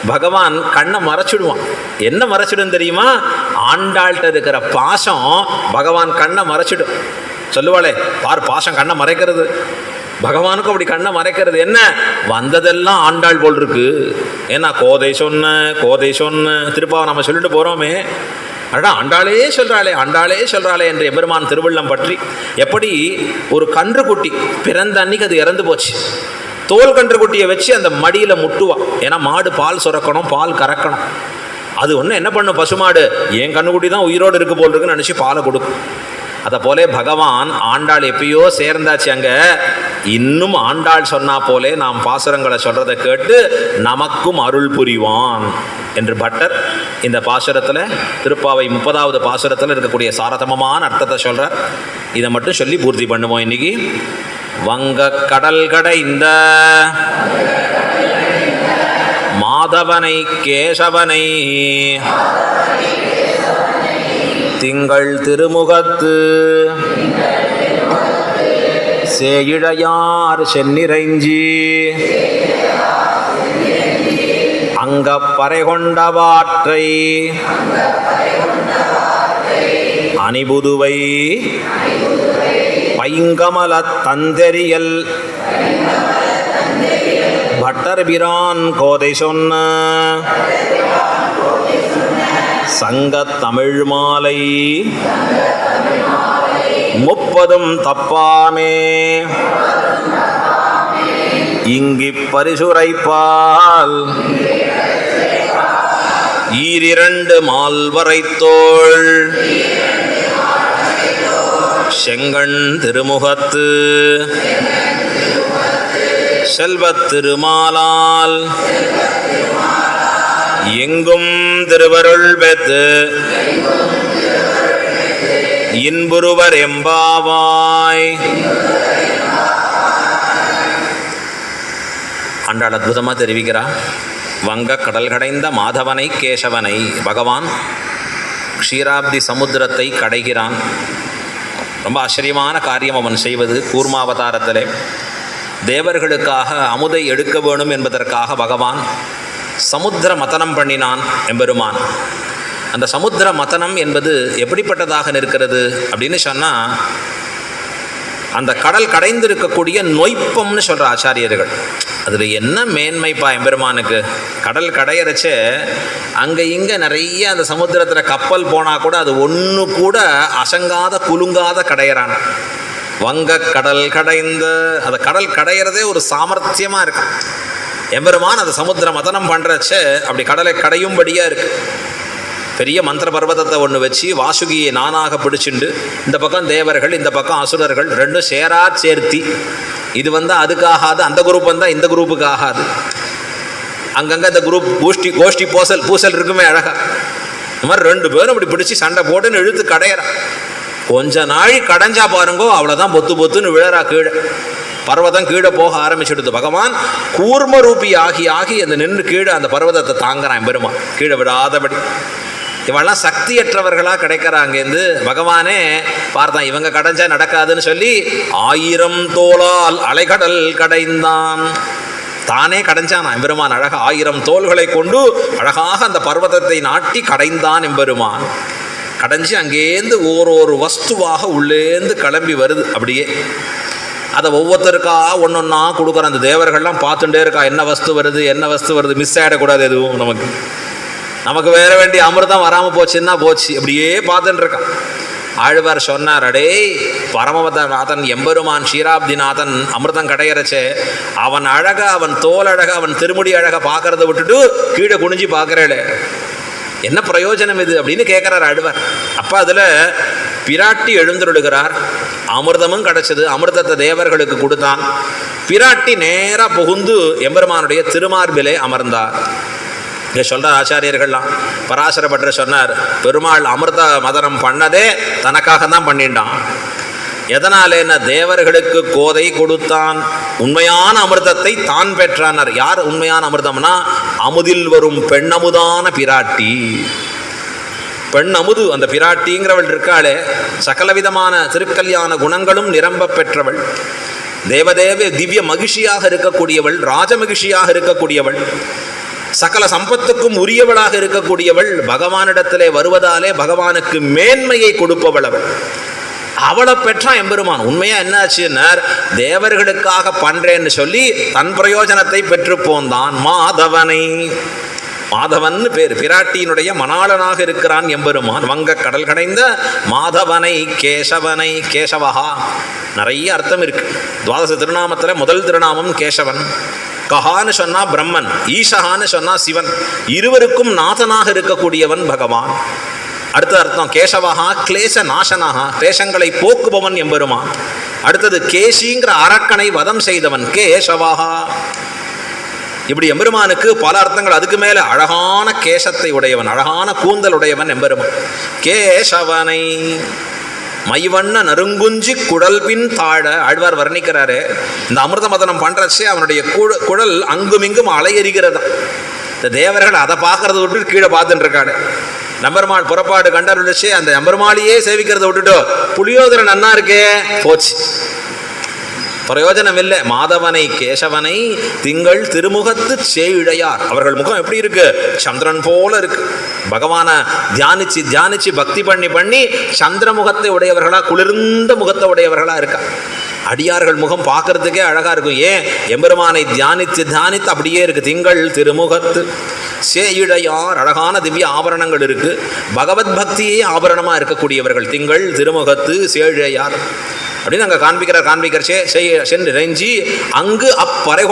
Speaker 1: பகவான் கண்ணை மறைச்சிடுவான். என்ன மறைச்சிடும் தெரியுமா? ஆண்டாள்கிட்ட இருக்கிற பாசம் பகவான் கண்ணை மறைச்சிடும். சொல்லுவாளே பார், பாசம் கண்ணை மறைக்கிறது. பகவானுக்கும் அப்படி கண்ணை மறைக்கிறது. என்ன வந்ததெல்லாம் ஆண்டாள் போல் இருக்கு. ஏன்னா கோதை சொன்ன திருப்பாவை நம்ம சொல்லிட்டு போகிறோமே, அடா ஆண்டாளே சொல்கிறாளே என்று எம்பெருமான் திருவள்ளம் பற்றி. எப்படி ஒரு கன்றுக்குட்டி பிறந்த அன்னைக்கு அது இறந்து போச்சு. தோல் கன்றுக்குட்டியை வச்சு அந்த மடியில் முட்டுவான். ஏன்னா மாடு பால் சுரக்கணும், பால் கறக்கணும். அது ஒன்று என்ன பண்ணும்? பசுமாடு என் கன்றுக்குட்டி தான் உயிரோடு இருக்கு போல் இருக்குன்னு நினச்சி பாலை கொடுக்கும். அதை போலே பகவான் ஆண்டாள் எப்பயோ சேர்ந்தாச்சு அங்கே. இன்னும் ஆண்டாள் சொன்னா போலே நாம் பாசுரங்களை சொல்கிறத கேட்டு நமக்கும் அருள் புரிவான். என்று பட்டர் இந்த பாசுரத்தில், திருப்பாவை 30வது பாசுரத்தில் இருக்கக்கூடிய சாரதமமான அர்த்தத்தை சொல்கிறார். இதை மட்டும் சொல்லி பூர்த்தி பண்ணுவோம் இன்னைக்கு. வங்க கடல் கடைந்த மாதவனை கேசவனை திங்கள் திருமுகத்து சேயிழையார் சென்னிறைஞ்சி அங்கப்பறை கொண்டவாற்றை அணிபுதுவை பைங்கமல தந்தெரியல் பட்டர்பிரான் கோதை சொன்ன சங்கத் தமிழ் மாலை முப்பதும் தப்பாமே இங்கிப் பரிசுரைப்பால் ஈரிரண்டு மால்வரைத்தோள் செங்கண் திருமுகத்து செல்வத் திருமாலால் எங்கும் திருவருள் பெற்று இன்புருவர் எம்பாவாய். ஆண்டாள் அற்புதமாக தெரிவிக்கிறார். வங்க கடல் கடைந்த மாதவனை கேசவனை, பகவான் க்ஷீராப்தி சமுத்திரத்தை கடைகிறான். ரொம்ப ஆச்சரியமான காரியம் அவன் செய்வது. கூர்மாவதாரத்திலே தேவர்களுக்காக அமுதை எடுக்க வேணும் என்பதற்காக பகவான் சமுத்திர மதனம் பண்ணினான் எம்பெருமான். அந்த சமுத்திர மதனம் என்பது எப்படிப்பட்டதாக நிற்கிறது அப்படின்னு சொன்னால், அந்த கடல் கடைந்திருக்கக்கூடிய நொய்ப்பம்னு சொல்கிற ஆச்சாரியர்கள். அதில் என்ன மேன்மைப்பா எம்பெருமானுக்கு, கடல் கடையறச்சே அங்கே இங்கே நிறைய அந்த சமுத்திரத்தில் கப்பல் போனால் கூட அது ஒன்று கூட அசங்காத குலுங்காத கடையிறான். வங்க கடல் கடைந்த, அந்த கடல் கடையிறதே ஒரு சாமர்த்தியமாக இருக்கு. எம்பெருமான் அந்த சமுத்திர மதனம் பண்ணுறச்சே அப்படி கடலை கடையும்படியாக இருக்குது. பெரிய மந்திர பர்வதத்தை ஒன்று வச்சு வாசுகியை நானாக பிடிச்சிண்டு, இந்த பக்கம் தேவர்கள் இந்த பக்கம் அசுரர்கள் ரெண்டும் சேர்த்தி, இது வந்தால் அதுக்காகாது, அந்த குரூப் வந்தால் இந்த குரூப்புக்கு ஆகாது. அங்கங்கே இந்த குரூப் கோஷ்டி பூசல் இருக்குமே அழகா. இந்த மாதிரி ரெண்டு பேரும் இப்படி பிடிச்சி சண்டை போட்டுன்னு இழுத்து கடையிறான். கொஞ்ச நாள் கடைஞ்சா பாருங்கோ, அவ்வளோதான் பொத்துன்னு விழறா கீழே. பர்வதம் கீழே போக ஆரம்பிச்சுடுது. பகவான் கூர்ம ரூபி ஆகி அந்த நின்று கீழே அந்த பர்வதத்தை தாங்குறான் பெருமான், கீழே விடாதபடி. இவெல்லாம் சக்தியற்றவர்களாக கிடைக்கிறாங்கேருந்து பகவானே பார்த்தான், இவங்க கடைஞ்சா நடக்காதுன்னு சொல்லி 1000 தோளால் அலைகடல் கடைந்தான். தானே கடைஞ்சான் எம்பெருமான். அழகாக 1000 தோள்களை கொண்டு அழகாக அந்த பர்வதத்தை நாட்டி கடைந்தான் எம்பெருமான். கடைஞ்சி அங்கேருந்து ஒரு வஸ்துவாக உள்ளேந்து கிளம்பி வருது. அப்படியே அதை ஒவ்வொருத்தருக்கா ஒன்றொன்னா கொடுக்குற அந்த தேவர்கள்லாம் பார்த்துட்டே இருக்கா, என்ன வஸ்து வருது, மிஸ் ஆகிடக்கூடாது எதுவும். நமக்கு வேற வேண்டிய அமிர்தம் வராமல் போச்சுன்னா போச்சு, அப்படியே பார்த்துட்டு இருக்கான். ஆழ்வார் சொன்னார், அடே பரமபதநாதன் எம்பெருமான் க்ஷீராப்திநாதன் அமிர்தம் கடையறச்சே அவன் அழக, அவன் தோல் அழக, அவன் திருமுடி அழக பார்க்கறத விட்டுட்டு கீழே குனிஞ்சி பார்க்குறேளே, என்ன பிரயோஜனம் இது அப்படின்னு கேட்குறார் ஆழ்வார். அப்போ அதில் பிராட்டி எழுந்தருளுகிறார். அமிர்தமும் கிடச்சிது. அமிர்தத்தை தேவர்களுக்கு கொடுத்தான். பிராட்டி நேராக புகுந்து எம்பெருமானுடைய திருமார்பிலே அமர்ந்தார். இங்கே சொல்கிற ஆச்சாரியர்கள்லாம் பராசர பட்டர் சொன்னார், பெருமாள் அமிர்த மதனம் பண்ணதே தனக்காக தான் பண்ணிட்டான். எதனாலேன்னா தேவர்களுக்கு கோதை கொடுத்தான், உண்மையான அமிர்தத்தை தான் பெற்றானார். யார் உண்மையான அமிர்தம்னா, அமுதில் வரும் பெண்ணமுதான பிராட்டி. பெண் அமுது அந்த பிராட்டிங்கிறவள் இருக்காளே, சகலவிதமான திருக்கல்யாண குணங்களும் நிரம்ப பெற்றவள், தேவதேவ திவ்ய மகிழ்ச்சியாக இருக்கக்கூடியவள், ராஜமகிழ்ச்சியாக இருக்கக்கூடியவள், சகல சம்பத்துக்கும் உரியவளாக இருக்கக்கூடியவள், பகவானிடத்திலே வருவதாலே பகவானுக்கு மேன்மையை கொடுப்பவள் அவள். அவளை பெற்றான் எம்பெருமான். உண்மையா என்னாச்சுன்னார், தேவர்களுக்காக பண்றேன்னு சொல்லி தன் பிரயோஜனத்தை பெற்று போந்தான். மாதவன் பேர், பிராட்டியினுடைய மணாளனாக இருக்கிறான் எம்பெருமான். வங்க கடல் கடைந்த மாதவனை கேசவனை, கேசவஹா நிறைய அர்த்தம் இருக்கு. துவாதச திருநாமத்தில் முதல் திருநாமம் கேசவன். கஹான்னு சொன்னா பிரம்மன், ஈஷஹான்னு சொன்னா சிவன். இருவருக்கும் நாதனாக இருக்கக்கூடியவன் பகவான். அடுத்த அர்த்தம் கேசவஹா கிளேச நாசனஹா, கிளேசங்களை போக்குபவன் எம்பெருமான். அடுத்தது கேசிங்கிற அரக்கனை வதம் செய்தவன் கேசவஹா. இப்படி எம்பெருமானுக்கு பல அர்த்தங்கள். அதுக்கு மேலே அழகான கேசத்தை உடையவன், அழகான கூந்தல் உடையவன் எம்பெருமான். கேசவனை மைவண்ண நறுங்குஞ்சி குடல் பின் தாழ ஆழ்வார் வர்ணிக்கிறாரு. இந்த அமிர்த மதனம் பண்றச்சே அவனுடைய குடல் அங்கும் இங்கும் அலையறிகிறதா. இந்த தேவர்கள் அதை பார்க்கறத விட்டு கீழே பார்த்துட்டு இருக்காடு. நம்பெருமாள் புறப்பாடு கண்டருளிச்சு அந்த நம்பெருமாளையே சேவிக்கிறத விட்டுட்டோ புளியோதரை நன்னா இருக்கே போச்சு, பிரயோஜனம் இல்லை. மாதவனை கேசவனை திங்கள் திருமுகத்து சேயிழையார். அவர்கள் முகம் எப்படி இருக்கு? சந்திரன் போல இருக்கு. பகவான தியானிச்சு தியானிச்சு பக்தி பண்ணி பண்ணி சந்திரமுகத்தை உடையவர்களா, குளிர்ந்த முகத்தை உடையவர்களா இருக்கா. அடியார்கள் முகம் பார்க்கறதுக்கே அழகா இருக்கும். ஏன்? எம்பெருமானை தியானித்து தியானித்து அப்படியே இருக்கு. திங்கள் திருமுகத்து சேயிழையார், அழகான திவ்ய ஆபரணங்கள் இருக்கு. பகவத் பக்தியே ஆபரணமா இருக்கக்கூடியவர்கள் திங்கள் திருமுகத்து சேயிழையார் அப்படின்னு அங்கே காண்பிக்கிறச்சே சென்றி அங்கு அப்பறை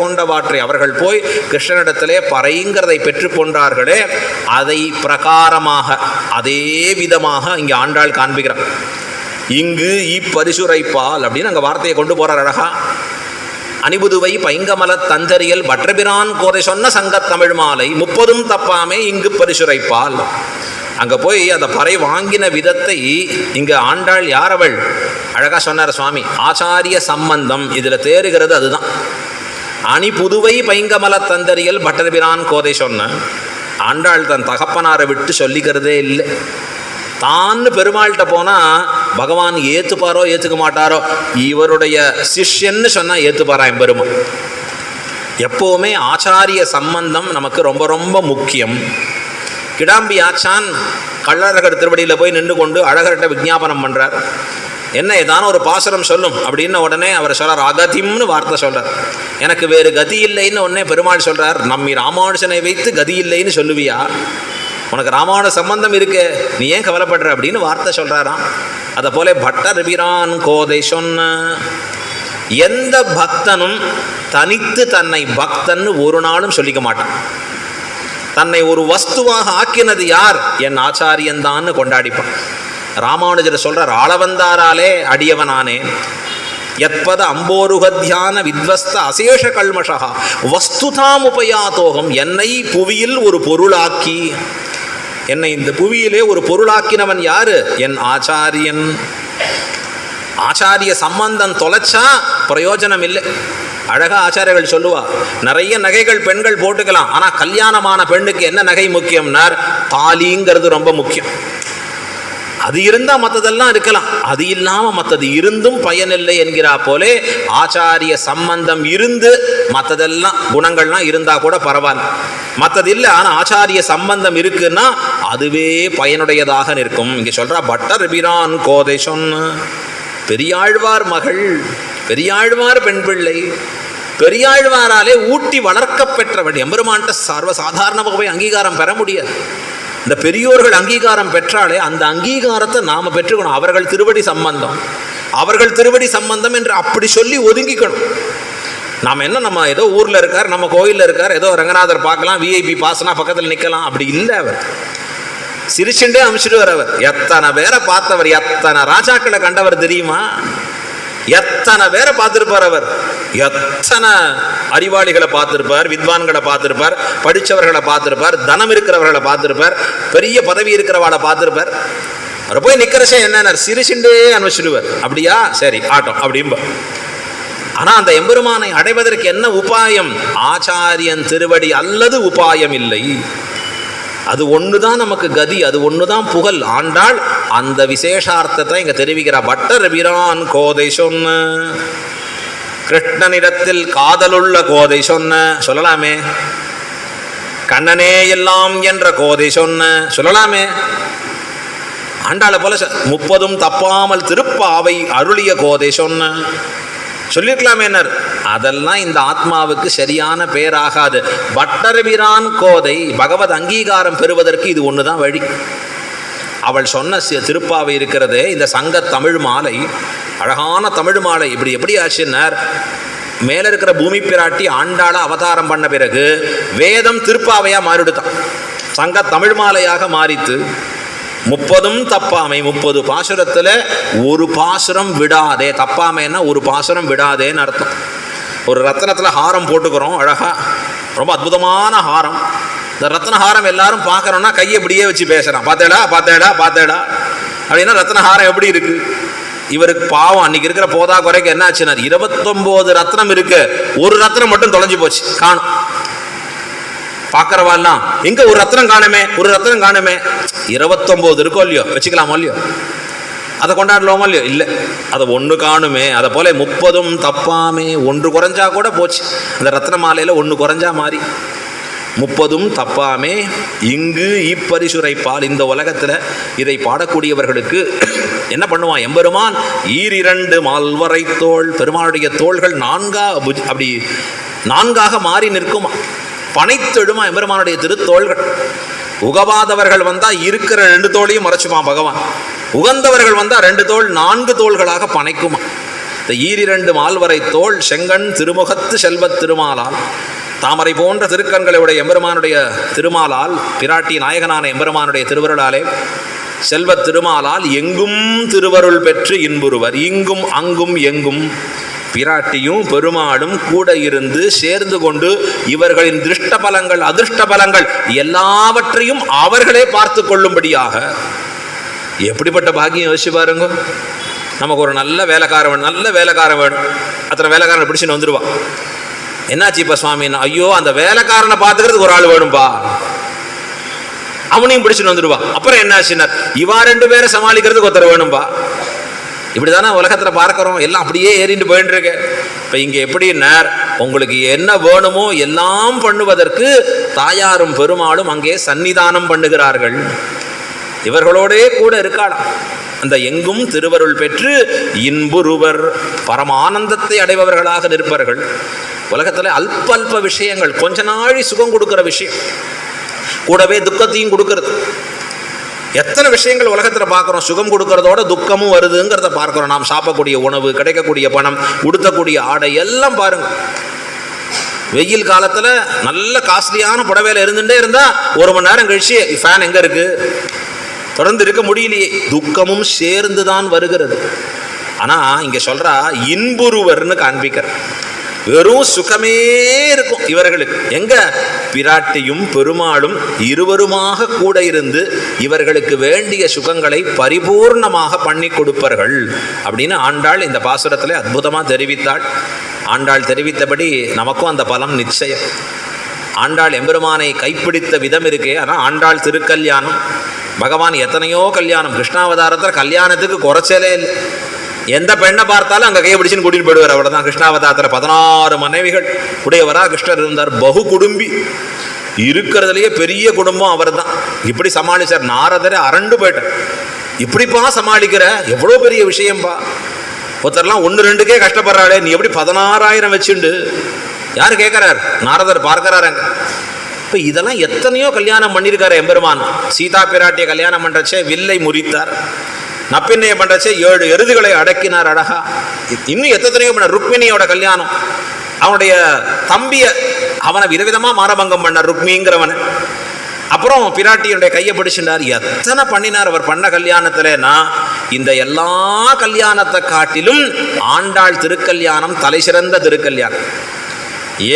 Speaker 1: கொண்ட வாற்றை அவர்கள் போய் கிருஷ்ணனிடத்திலே பறைங்கிறதை பெற்றுக்கொண்டார்களே, அதை பிரகாரமாக அதே விதமாக இங்கே ஆண்டாள் காண்பிக்கிறார். இங்கு இப்பரிசுரைப்பால் அப்படின்னு அங்கே வார்த்தையை கொண்டு போறார் அழகா. அணிபுதுவை பைங்கமல தந்தரியல் பற்றபிரான் கோதை சொன்ன சங்கத் தமிழ் மாலை 30 தப்பாமே இங்கு பரிசுரைப்பால். அங்கே போய் அந்த பறை வாங்கின விதத்தை இங்கே ஆண்டாள் யார் அவள் அழகாக சொன்னார் சுவாமி. ஆச்சாரிய சம்பந்தம் இதில் தேறுகிறது. அதுதான் அணி புதுவை பைங்கமல தந்தரியல் பட்டர்பிரான் கோதை சொன்ன ஆண்டாள் தன் தகப்பனாரை விட்டு சொல்லிக்கிறதே இல்லை. தான் பெருமாள்கிட்ட போனால் பகவான் ஏற்றுப்பாரோ ஏற்றுக்க மாட்டாரோ, இவருடைய சிஷ்யன்னு சொன்னால் ஏற்றுப்பாரான் பெருமாள். எப்போவுமே ஆச்சாரிய சம்பந்தம் நமக்கு ரொம்ப ரொம்ப முக்கியம். கிடாம்பி ஆச்சான் கள்ளழகர் திருவடியில் போய் நின்று கொண்டு அழகர்கிட்ட விஜாபனம் பண்ணுறார். என்ன ஏதான ஒரு பாசுரம் சொல்லும் அப்படின்னு உடனே அவர் சொல்கிறார், அகதிம்னு வார்த்தை சொல்கிறார். எனக்கு வேறு கதி இல்லைன்னு உடனே பெருமாள் சொல்கிறார், நம்மி ராமானுஜனை வைத்து கதி இல்லைன்னு சொல்லுவியா? உனக்கு ராமானுஜ சம்பந்தம் இருக்கு, நீ ஏன் கவலைப்படுற அப்படின்னு வார்த்தை சொல்கிறாராம். அதை போல பட்டர்பிரான் கோதை சொன்ன எந்த பக்தனும் தனித்து தன்னை பக்தன்னு ஒரு நாளும் சொல்லிக்க மாட்டான். தன்னை ஒரு வஸ்துவாக ஆக்கினது யார்? என் ஆச்சாரியன்தான்னு கொண்டாடிப்பான். ராமானுஜர் சொல்றார், ஆளவந்தாராலே அடியவனானே யத்பத அம்போருகத்தியான வித்வஸ்த அசேஷ கல்மஷா வஸ்துதாம் உபயாதோகம். என்னை புவியில் ஒரு பொருளாக்கி, என்னை இந்த புவியிலே ஒரு பொருளாக்கினவன் யாரு? என் ஆச்சாரியன். ஆச்சாரிய சம்பந்தம் தொலைச்சா பிரயோஜனம் இல்லை. அழகா ஆச்சாரியர்கள் சொல்லுவா, நிறைய நகைகள் பெண்கள் போட்டுக்கலாம், ஆனால் கல்யாணமான பெண்ணுக்கு என்ன நகை முக்கியம்னார்? தாலிங்கிறது ரொம்ப முக்கியம். அது இருந்தால் மற்றதெல்லாம் இருக்கலாம், அது இல்லாமல் மற்றது இருந்தும் பயனில்லை என்கிறா போலே ஆச்சாரிய சம்பந்தம் இருந்து மற்றதெல்லாம் குணங்கள்லாம் இருந்தால் கூட பரவாயில்ல, மற்றது இல்லை. ஆனால் ஆச்சாரிய சம்பந்தம் இருக்குன்னா அதுவே பயனுடையதாக நிற்கும். இங்கே சொல்கிறா, பட்டர்பிரான் கோதை சொன்ன பெரியாழ்வார் மகள், பெரியாழ்வார் பெண் பிள்ளை, பெரியாழ்வாராலே ஊட்டி வளர்க்க பெற்றவள். எம்பெருமான்ட்ட சர்வசாதாரணமாக போய் அங்கீகாரம் பெற முடியாது. இந்த பெரியோர்கள் அங்கீகாரம் பெற்றாலே அந்த அங்கீகாரத்தை நாம் பெற்றுக்கணும். அவர்கள் திருவடி சம்பந்தம், அவர்கள் திருவடி சம்பந்தம் என்று அப்படி சொல்லி ஒதுங்கிக்கணும். நாம் என்ன, நம்ம ஏதோ ஊரில் இருக்கார், நம்ம கோயிலில் இருக்கார், ஏதோ ரங்கநாதர் பார்க்கலாம், விஐபி பாஸ்னா பக்கத்தில் நிற்கலாம், அப்படி இல்லை. அவர் சிரிச்சுண்டே அமிச்சிடுவார். அவர் எத்தனை பேரை பார்த்தவர், எத்தனை ராஜாக்களை கண்டவர் தெரியுமா? எத்தனை பேரை பார்த்திருப்பார். அவர் எத்தனை அறிவாளிகளை பார்த்திருப்பார், வித்வான்களை பார்த்திருப்பார், படித்தவர்களை பார்த்திருப்பார், தனம் இருக்கிறவர்களை பார்த்திருப்பார், பெரிய பதவி இருக்கிறவளை பார்த்திருப்பார். அவர் போய் நிற்கிறச்சே என்ன சிரிச்சுண்டே அனுப்பிச்சிடுவார். அப்படியா, சரி ஆட்டம் அப்படிம்ப. ஆனால் அந்த எம்பெருமானை அடைவதற்கு என்ன உபாயம்? ஆச்சாரியன் திருவடி அல்லது உபாயம் இல்லை. அது ஒன்று தான் நமக்கு கதி, அது ஒன்று தான் புகழ். ஆண்டாள் அந்த விசேஷார்த்தத்தை இங்கே தெரிவிக்கிறார். பட்டர்பிரான் கோதை சொன்ன, கிருஷ்ணனிடத்தில் காதலுள்ள கோதை சொன்ன சொல்லலாமே, கண்ணனே எல்லாம் என்ற கோதை சொன்ன சொல்லலாமே. ஆண்டாளை போல 30 தப்பாமல் திருப்பாவை அருளிய கோதை சொன்ன சொல்லிருக்கலாமே. அதெல்லாம் இந்த ஆத்மாவுக்கு சரியான பேராகாது. பட்டர்பிரான் கோதை பகவத் அங்கீகாரம் பெறுவதற்கு இது ஒன்று தான் வழி. அவள் சொன்ன திருப்பாவை இருக்கிறதே, இந்த சங்க தமிழ் மாலை, அழகான தமிழ் மாலை. இப்படி எப்படி ஆச்சுன்னார், மேலே இருக்கிற பூமி பிராட்டி ஆண்டாள அவதாரம் பண்ண பிறகு வேதம் திருப்பாவையாக மாறிடுதான், சங்க தமிழ் மாலையாக மாறித்து 30 தப்பாமை. 30 பாசுரத்தில் ஒரு பாசுரம் விடாதே. தப்பாமைன்னா ஒரு பாசுரம் விடாதேன்னு அர்த்தம். ஒரு ரத்னத்தில் ஹாரம் போட்டுக்கிறோம், அழகாக ரொம்ப அற்புதமான ஹாரம். இந்த ரத்ன ஹாரம் எல்லாரும் பார்க்கறோம்னா கையை இப்படியே வச்சு பேசுகிறான், பார்த்தேடா பார்த்தேடா பார்த்தேடா அப்படின்னா ரத்ன ஹாரம் எப்படி இருக்கு? இவருக்கு பாவம் அன்னைக்கு இருக்கிற போதா குறைக்கு என்ன ஆச்சுன்னா 29 ரத்னம் இருக்கு, ஒரு ரத்னம் மட்டும் தொலைஞ்சு போச்சு, காணும். பார்க்கறவாலாம் எங்க ஒரு ரத்னம் காணுமே, ஒரு ரத்னம் காணுமே. 29 இருக்கோ இல்லையோ, வச்சுக்கலாமோ இல்லையோ, அதை கொண்டாடலாமோ இல்லையோ, இல்லை அதை ஒன்று காணுமே. அதை போல 30 தப்பாமே, ஒன்று குறைஞ்சா கூட போச்சு. அந்த ரத்ன மாலையில் ஒன்று குறைஞ்சா மாறி 30 தப்பாமே இங்கு இப்பரிசுரைப்பால். இந்த உலகத்தில் இதை பாடக்கூடியவர்களுக்கு என்ன பண்ணுவான் எம்பெருமான்? ஈரிரண்டு மால்வரை தோள், பெருமானுடைய தோள்கள் அப்படி நான்காக மாறி நிற்குமா, பனைத்தெழுமா எம்பெருமானுடைய திருத்தோள்கள். உகவாதவர்கள் வந்தால் இருக்கிற 2 தோளையும் மறைச்சுமா பகவான், உகந்தவர்கள் வந்தால் 2 தோள் 4 தோள்களாக பனைக்குமா. இந்த ஈரிரண்டு மால்வரை தோள் செங்கண் திருமுகத்து செல்வத் திருமாலால், தாமரை போன்ற திருக்கண்களுடைய எம்பெருமானுடைய திருமாலால், பிராட்டி நாயகனான எம்பெருமானுடைய திருவருளாலே செல்வத் திருமாலால் எங்கும் திருவருள் பெற்று இன்புறுவர். இங்கும் அங்கும் எங்கும் பிராட்டியும் பெருமாளும் கூட இருந்து சேர்ந்து கொண்டு இவர்களின் திருஷ்ட பலங்கள் அதிர்ஷ்ட பலங்கள் எல்லாவற்றையும் அவர்களே பார்த்து கொள்ளும்படியாக. எப்படிப்பட்ட பாக்கியம் யோசிச்சு பாருங்க. நமக்கு ஒரு நல்ல வேலைக்காரன் வேணும், நல்ல வேலைக்காரன் வேணும், அத்தனை வேலைக்காரனை பிடிச்சின்னு வந்துடுவான். என்னாச்சு இப்போ சுவாமின்னா, ஐயோ அந்த வேலைக்காரனை பார்த்துக்கிறதுக்கு ஒரு ஆள் வேணும்பா, அவனையும் பிடிச்சின்னு வந்துடுவான். அப்புறம் என்னாச்சுன்னா இவா 2 பேரை சமாளிக்கிறதுக்கு ஒருத்தர் வேணும்பா. இப்படி தானே உலகத்தில் பார்க்குறோம், எல்லாம் அப்படியே ஏறிட்டு போயிட்டு இருக்கு. இப்போ இங்கே எப்படின்னா உங்களுக்கு என்ன வேணுமோ எல்லாம் பண்ணுவதற்கு தாயாரும் பெருமாளும் அங்கே சன்னிதானம் பண்ணுகிறார்கள், இவர்களோடே கூட இருக்காளாம். அந்த எங்கும் திருவருள் பெற்று இன்புறுவர், பரமானந்தத்தை அடைபவர்களாக நிற்பார்கள். உலகத்தில் அல்ப அல்ப விஷயங்கள், கொஞ்ச நாழி சுகம் கொடுக்குற விஷயம் கூடவே துக்கத்தையும் கொடுக்கறது. எத்தனை விஷயங்கள் உலகத்தில் பார்க்குறோம், சுகம் கொடுக்கறதோட துக்கமும் வருதுங்கிறத பார்க்குறோம். நாம் சாப்பிடக்கூடிய உணவு, கிடைக்கக்கூடிய பணம், உடுத்தக்கூடிய ஆடை எல்லாம் பாருங்க. வெயில் காலத்தில் நல்ல காஸ்ட்லியான புடவையில் இருந்துகிட்டே இருந்தால் 1 மணி நேரம் கழிச்சு ஃபேன் எங்கே இருக்குது, தொடர்ந்து இருக்க முடியலையே. துக்கமும் சேர்ந்து தான் வருகிறது. ஆனால் இங்கே சொல்கிறா இன்புறுவர்னு காண்பிக்கிற, வெறும் சுகமே இருக்கும் இவர்களுக்கு. எங்க பிராட்டியும் பெருமாளும் இருவருமாக கூட இருந்து இவர்களுக்கு வேண்டிய சுகங்களை பரிபூர்ணமாக பண்ணி கொடுப்பார்கள் அப்படின்னு ஆண்டாள் இந்த பாசுரத்தில் அற்புதமாக தெரிவித்தாள். ஆண்டாள் தெரிவித்தபடி நமக்கும் அந்த பலம் நிச்சயம். ஆண்டாள் எம்பெருமானை கைப்பிடித்த விதம் இருக்கே, ஆனால் ஆண்டாள் திருக்கல்யாணம், பகவான் எத்தனையோ கல்யாணம், கிருஷ்ணாவதாரத்தில் கல்யாணத்துக்கு குறைச்சலே இல்லை. எந்த பெண்ணை பார்த்தாலும் அங்கே கையை பிடிச்சின்னு கூட்டிகிட்டு போயிடுவார். அவ்வளோதான். கிருஷ்ணாவதாரத்தில் 16 மனைவிகள் உடையவராக கிருஷ்ணர் இருந்தார். பகு குடும்பி, இருக்கிறதுலையே பெரிய குடும்பம் அவர் தான். இப்படி சமாளிச்சார். நாரதரை அரண்டு போயிட்டார். இப்படிப்பா சமாளிக்கிற, எவ்வளோ பெரிய விஷயம்பா, ஒருத்தர்லாம் 1-2க்கே கஷ்டப்படுறாளே, நீ எப்படி 16,000 வச்சுண்டு? யார் கேட்குறார்? நாரதர் பார்க்கிறாருங்க. இப்போ இதெல்லாம் எத்தனையோ கல்யாணம் பண்ணியிருக்காரு எம்பெருமான். சீதா பிராட்டியை கல்யாணம் பண்ணுறச்சே வில்லை முறித்தார், நப்பின்னையை பண்ணுறச்சே 7 எருதுகளை அடக்கினார் அழகா. இன்னும் எத்தனையோ பண்ணார். ருக்மிணியோட கல்யாணம், அவனுடைய தம்பியை அவனை விதவிதமாக மாரபங்கம் பண்ணார் ருக்மிங்கிறவனை. அப்புறம் பிராட்டியுடைய கையை பிடிச்சிட்டார். எத்தனை பண்ணினார் அவர் பண்ண கல்யாணத்தில்னா, இந்த எல்லா கல்யாணத்தை காட்டிலும் ஆண்டாள் திருக்கல்யாணம் தலை சிறந்த திருக்கல்யாணம்.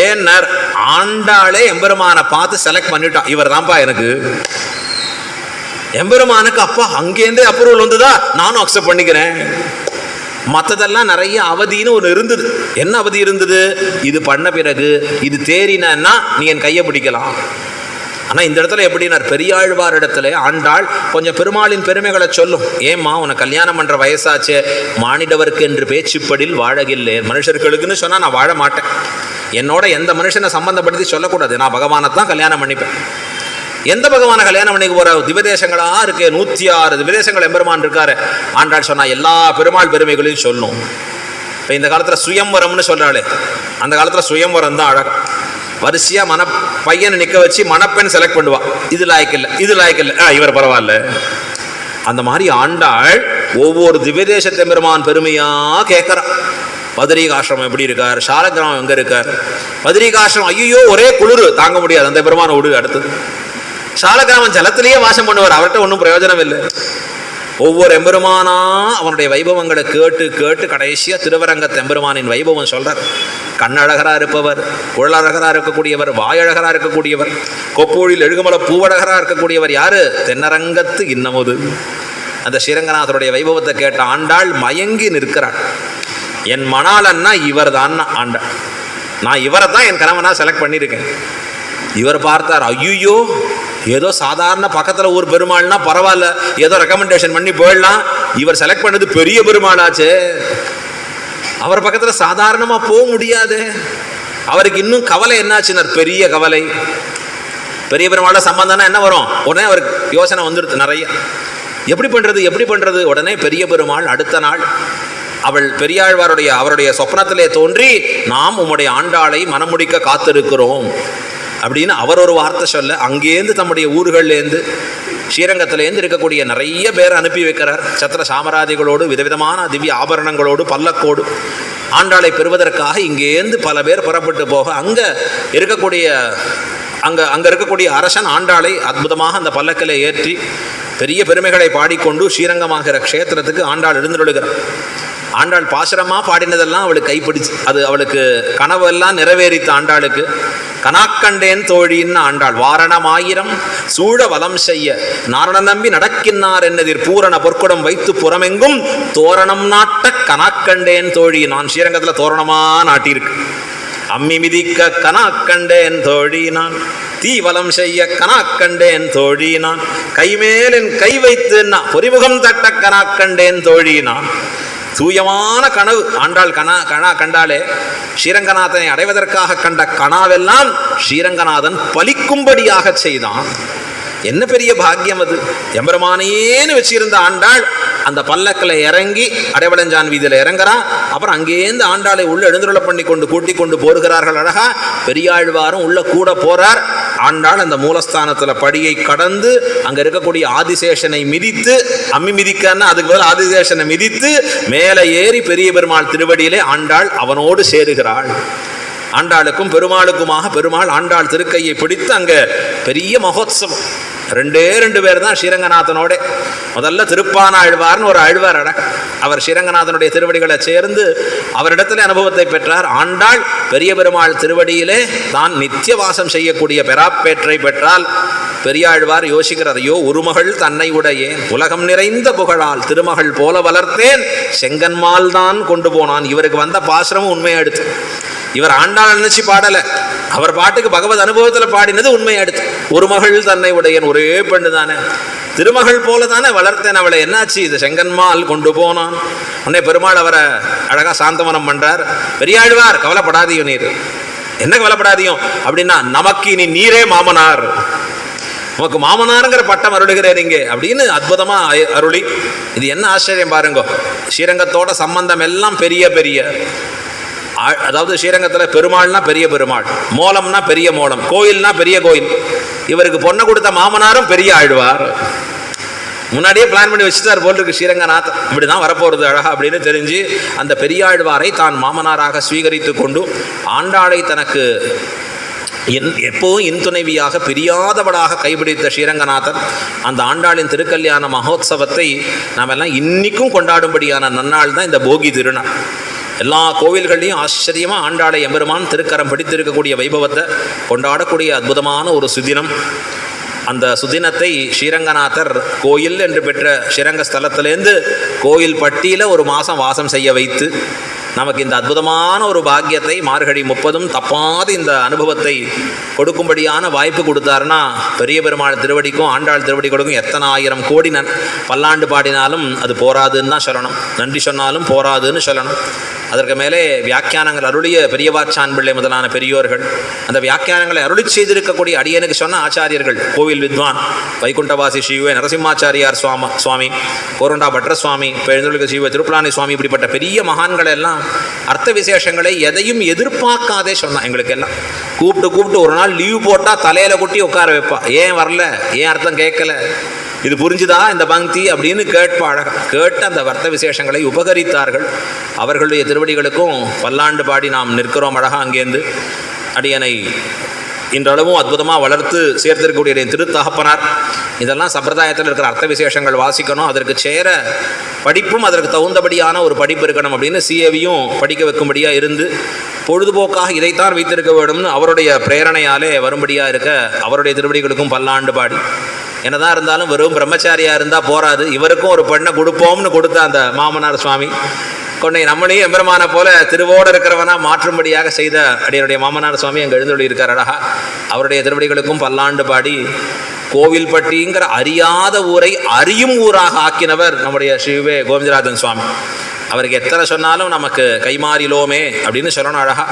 Speaker 1: ஏன்னர் ஆண்டாளே எம்பெருமானை பார்த்து செலக்ட் பண்ணிட்டான், இவர் தான்ப்பா எனக்கு. எம்பெருமானுக்கு அப்பா அங்கேருந்தே அப்ரூவல் வந்துதா, நானும் அக்செப்ட் பண்ணிக்கிறேன். மற்றதெல்லாம் நிறைய அவதின்னு ஒன்று இருந்தது. என்ன அவதி இருந்தது? இது பண்ண பிறகு இது தேறினா நீ என் கையை பிடிக்கலாம். ஆனால் இந்த இடத்துல எப்படின்னா, பெரியாழ்வார் இடத்துல ஆண்டாள் கொஞ்சம் பெருமாளின் பெருமைகளை சொல்லும். ஏம்மா உனக்கு கல்யாணம் பண்ணுற வயசாச்சே, மானிடவர்க்கு என்று பேச்சுப்படில் வாழகில்லை. மனுஷர்களுக்குன்னு சொன்னால் நான் வாழ மாட்டேன். என்னோட எந்த மனுஷனை சம்பந்தப்படுத்தி சொல்லக்கூடாது. நான் பகவானை தான் கல்யாணம் பண்ணிப்பேன். எந்த பகவானை கல்யாணம் பண்ணிக்க போகிற? திவ்யதேசங்களாக இருக்கு, 106 திவ்யதேசங்கள் எம்பெருமான் இருக்காரு. ஆண்டாள் சொன்னால் எல்லா பெருமாள் பெருமைகளையும் சொல்லும். இப்போ இந்த காலத்தில் சுயம்வரம்னு சொல்கிறாளே, அந்த காலத்தில் சுயம்வரம் தான் அழகாக வரிசையாக பையனை நிற்க வச்சு மணப்பெண் செலக்ட் பண்ணுவாள். இது லாய்க்கில்லை, இது லாய்க்கில்லை, இவர் பரவாயில்ல. அந்த மாதிரி ஆண்டாள் ஒவ்வொரு திவ்யதேசத்தை பெருமான் பெருமையாக கேட்குறான். பத்ரிகாசிரமம் எப்படி இருக்கார், சாலக்கிராமம் எங்கே இருக்கார்? பத்ரிகாசிரமம் ஐயோ ஒரே குளிர் தாங்க முடியாது, அந்த பெருமானை விடு. அடுத்தது சாலக்கிராமம் ஜலத்திலேயே வாசம் பண்ணுவார், அவர்கிட்ட ஒன்றும் பிரயோஜனம் இல்லை. ஒவ்வொரு எம்பெருமானா அவனுடைய வைபவங்களை கேட்டு கேட்டு கடைசியாக திருவரங்கத்து எம்பெருமானின் வைபவம் சொல்கிறார். கண்ணழகராக இருப்பவர், குழலழகராக இருக்கக்கூடியவர், வாயழகராக இருக்கக்கூடியவர், கொப்பூழில் எழுகுமல பூவழகராக இருக்கக்கூடியவர் யாரு? தென்னரங்கத்து இன்னமுது. அந்த ஸ்ரீரங்கநாதருடைய வைபவத்தை கேட்ட ஆண்டாள் மயங்கி நிற்கிறாள். என் மணாளன்னா இவர் தான் ஆண்டாள். நான் இவரை தான் என் கணவனா செலக்ட் பண்ணியிருக்கேன். இவர் பார்த்தார், ஐயோ ஏதோ சாதாரண பக்கத்தில் ஒரு பெருமாள்னா பரவாயில்ல, ஏதோ ரெக்கமெண்டேஷன் பண்ணி போயிடலாம். இவர் செலக்ட் பண்ணது பெரிய பெருமாளாச்சு, அவர் பக்கத்தில் சாதாரணமாக போக முடியாது. அவருக்கு இன்னும் கவலை என்னாச்சுன்னார், பெரிய கவலை. பெரிய பெருமாளோட சம்பந்தம்னா என்ன வரும்? உடனே அவருக்கு யோசனை வந்துடுது நிறைய. எப்படி பண்ணுறது? உடனே பெரிய பெருமாள் அடுத்த நாள் அவள் பெரியாழ்வாருடைய அவருடைய சொப்னத்திலே தோன்றி, நாம் உம்முடைய ஆண்டாளை மனமுடிக்க காத்திருக்கிறோம் அப்படின்னு அவர் ஒரு வார்த்தை சொல்ல, அங்கேருந்து தம்முடைய ஊர்கள்லேருந்து ஸ்ரீரங்கத்திலேருந்து இருக்கக்கூடிய நிறைய பேர் அனுப்பி வைக்கிறார். சத்திர சாமராதிகளோடு, விதவிதமான திவ்ய ஆபரணங்களோடு, பல்லக்கோடு ஆண்டாளை பெறுவதற்காக இங்கேருந்து பல பேர் புறப்பட்டு போக, அங்கே இருக்கக்கூடிய அரசன் ஆண்டாளை அற்புதமாக அந்த பல்லக்கில் ஏற்றி பெரிய பெருமைகளை பாடிக்கொண்டு ஸ்ரீரங்கமாகிற க்ஷேத்திரத்துக்கு ஆண்டாள் எழுந்துள்ளுகிறார். ஆண்டாள் பாசுரமாக பாடினதெல்லாம் அவளுக்கு கைப்பிடிச்சு, அது அவளுக்கு கனவெல்லாம் நிறைவேறித்த ஆண்டாளுக்கு. கனாக்கண்டேன் தோழின்னு ஆண்டாள் வாரணமாயிரம் சூழ வலம் செய்ய நாரண நம்பி நடக்கின்னார் என்னதிர் பூரண பொற்குடம் வைத்து புறமெங்கும் தோரணம் நாட்ட கனாக்கண்டேன் தோழி. நான் ஸ்ரீரங்கத்தில் தோரணமாக நாட்டியிருக்கு. அம்மி மிதிக்க கனாக்கண்டேன் தோழி நான், தீவலம் செய்ய கனாக்கண்டேன் தோழி நான், கைமேலின் கை வைத்து பொறிமுகம் தட்ட கனாக்கண்டேன் தோழி நான். தூயமான கனவு ஆண்டாள் கனா கண்டாலே ஸ்ரீரங்கநாதனை அடைவதற்காக கண்ட கனாவெல்லாம் ஸ்ரீரங்கநாதன் பலிக்கும்படியாக செய்தான். என்ன பெரிய பாக்கியம் அது! எம்பெருமானேன்னு வச்சிருந்த ஆண்டாள் அந்த பல்லக்கில் இறங்கி அடைவளஞ்சான் வீதியில் இறங்குறான். அப்புறம் அங்கேருந்து ஆண்டாளை உள்ள எழுந்துருள பண்ணி கொண்டு கூட்டிக் கொண்டு போருகிறார்கள். அழகா பெரியாழ்வாரும் உள்ள கூட போறார். ஆண்டாள் அந்த மூலஸ்தானத்தில் படியை கடந்து அங்கே இருக்கக்கூடிய ஆதிசேஷனை மிதித்து, அம்மி மிதிக்கன்னா அதுக்கு பதில் ஆதிசேஷனை மிதித்து மேலே ஏறி பெரிய பெருமாள் திருவடியிலே ஆண்டாள் அவனோடு சேருகிறாள். ஆண்டாளுக்கும் பெருமாளுக்குமாக பெருமாள் ஆண்டாள் திருக்கையை பிடித்து அங்கே பெரிய மகோத்சவம். ரெண்டு பேர் தான் ஸ்ரீரங்கநாதனோட. முதல்ல திருப்பானாழ்வார்னு ஒரு ஆழ்வார் அவர் ஸ்ரீரங்கநாதனுடைய திருவடிகளை சேர்ந்து அவரிடத்துல அனுபவத்தை பெற்றார். ஆண்டாள் பெரிய பெருமாள் திருவடியிலே தான் நித்திய வாசம் செய்யக்கூடிய பெறாப்பேற்றை பெற்றால் பெரியாழ்வார் யோசிக்கிறார், ஐயோ ஒருமகள் தன்னை உடையேன் உலகம் நிறைந்த புகழால் திருமகள் போல வளர்த்தேன் செங்கன்மால் தான் கொண்டு போனான். இவருக்கு வந்த பாசுரமும் உண்மையை எடுத்து, இவர் ஆண்டாள் நினைச்சு பாடலை, அவர் பாட்டுக்கு பகவத் அனுபவத்தில் பாடினது உண்மையை எடுத்து. ஒரு மகள் தன்னை உடையன், ஒரே பெண்ணு தானே, திருமகள் போல தானே வளர்த்தேன் அவளை, என்னாச்சு இது செங்கன்மால் கொண்டு போனான். உடனே பெருமாள் அவரை அழகா சாந்தமனம் பண்றார். பெரியாழ்வார் கவலைப்படாதீங்க, நீர் என்ன கவலைப்படாதீங்க அப்படின்னா, நமக்கு இனி நீரே மாமனார், நமக்கு மாமனாருங்கிற பட்டம் அருளுகிறேன் இங்கே அப்படின்னு அற்புதமா அருளி. இது என்ன ஆச்சரியம் பாருங்க, ஸ்ரீரங்கத்தோட சம்பந்தம் எல்லாம் பெரிய பெரிய, அதாவது ஸ்ரீரங்கத்தில் பெருமாள்னா பெரிய பெருமாள், மோலம்னா பெரிய மோலம், கோயில்னா பெரிய கோயில். இவருக்கு பொண்ணை கொடுத்த மாமனாரும் பெரிய ஆழ்வார். முன்னாடியே பிளான் பண்ணி வச்சுட்டார் போல் இருக்கு ஸ்ரீரங்கநாத், இப்படிதான் வரப்போறது அழகா அப்படின்னு தெரிஞ்சு அந்த பெரியாழ்வாரை தான் மாமனாராக ஸ்வீகரித்து கொண்டு ஆண்டாளை தனக்கு எப்போவும் இன்துணைவியாக பிரியாதவளாக கைப்பிடித்த ஸ்ரீரங்கநாதன் அந்த ஆண்டாளின் திருக்கல்யாண மகோத்சவத்தை நாம் எல்லாம் இன்னைக்கும் கொண்டாடும்படியான நன்னாள் தான் இந்த போகி திருநாள். எல்லா கோவில்கள்லையும் ஆச்சரியமாக ஆண்டாளை எம்பெருமான் திருக்கரம் பிடித்திருக்கக்கூடிய வைபவத்தை கொண்டாடக்கூடிய அற்புதமான ஒரு சுதினம். அந்த சுதினத்தை ஸ்ரீரங்கநாதர் கோயில் என்று பெற்ற ஸ்ரீரங்க ஸ்தலத்திலேருந்து கோயில் பட்டியில் ஒரு மாதம் வாசம் செய்ய வைத்து நமக்கு இந்த அற்புதமான ஒரு பாக்கியத்தை மார்கழி 30 தப்பாத இந்த அனுபவத்தை கொடுக்கும்படியான வாய்ப்பு கொடுத்தாருன்னா பெரிய பெருமாள் திருவடிக்கும் ஆண்டாள் திருவடி கொடுக்கும் எத்தனை ஆயிரம் கோடி பல்லாண்டு பாடினாலும் அது போராதுன்னு தான் சொல்லணும், நன்றி சொன்னாலும் போராதுன்னு சொல்லணும். அதற்கு மேலே வியாக்கியானங்கள் அருளிய பெரியவாச்சான் பிள்ளை முதலான பெரியோர்கள், அந்த வியாக்கியானங்களை அருளி செய்திருக்கக்கூடிய அடியனுக்கு சொன்ன ஆச்சாரியர்கள், கோவில் வித்வான் வைகுண்டவாசி ஸ்ரீவே நரசிம்மாச்சாரியார் சுவாமி, கோரண்டா பட்ர சுவாமி, எழுந்துள்ள ஸ்ரீவே திருப்புலானி சுவாமி, இப்படிப்பட்ட பெரிய மகான்கள் எல்லாம் அர்த்த விசேஷங்களை எதையும் எதிர்பார்க்காதே சொன்னா. எங்களுக்கு எல்லாம் கூப்பிட்டு ஒரு நாள் லீவ் போட்டால் தலையில கொட்டி உட்கார வைப்பா. ஏன் வரல, ஏன் அர்த்தம் கேட்கல, இது புரிஞ்சுதா இந்த பங்கி அப்படின்னு கேட்பா. அழகா கேட்டு அந்த வர்த்த விசேஷங்களை உபகரித்தார்கள். அவர்களுடைய திருவடிகளுக்கும் பல்லாண்டு பாடி நாம் நிற்கிறோம். அழகா அங்கேருந்து அடியனை இன்றளவும் அற்புதமாக வளர்த்து சேர்த்திருக்கக்கூடிய திருத்தகப்பனார். இதெல்லாம் சம்பிரதாயத்தில் இருக்கிற அர்த்த விசேஷங்கள் வாசிக்கணும், அதற்கு சேர படிப்பும் அதற்கு தகுந்தபடியான ஒரு படிப்பு இருக்கணும் அப்படின்னு சிஏவியும் படிக்க வைக்கும்படியாக இருந்து பொழுதுபோக்காக இதைத்தான் வைத்திருக்க வேண்டும்னு அவருடைய பிரேரணையாலே வரும்படியாக இருக்க அவருடைய திருவடிகளுக்கும் பல்லாண்டு பாடி. என்னதான் இருந்தாலும் வெறும் பிரம்மச்சாரியாக இருந்தால் போராது, இவருக்கும் ஒரு பெண்ணை கொடுப்போம்னு கொடுத்த அந்த மாமனார் சுவாமி கொண்டை நம்மளையும் எம்பெருமான போல திருவோடு இருக்கிறவனா மாற்றும்படியாக செய்த அடியனுடைய மாமனார் சுவாமி அங்கே எழுந்தொழி இருக்கார் அழகா. அவருடைய திருவடிகளுக்கும் பல்லாண்டு பாடி கோவில்பட்டிங்கிற அறியாத ஊரை அறியும் ஊராக ஆக்கினவர் நம்முடைய ஸ்ரீவே கோவிந்தராஜன் சுவாமி. அவருக்கு எத்தனை சொன்னாலும் நமக்கு கைமாறிலோமே அப்படின்னு சொல்லணும் அழகா.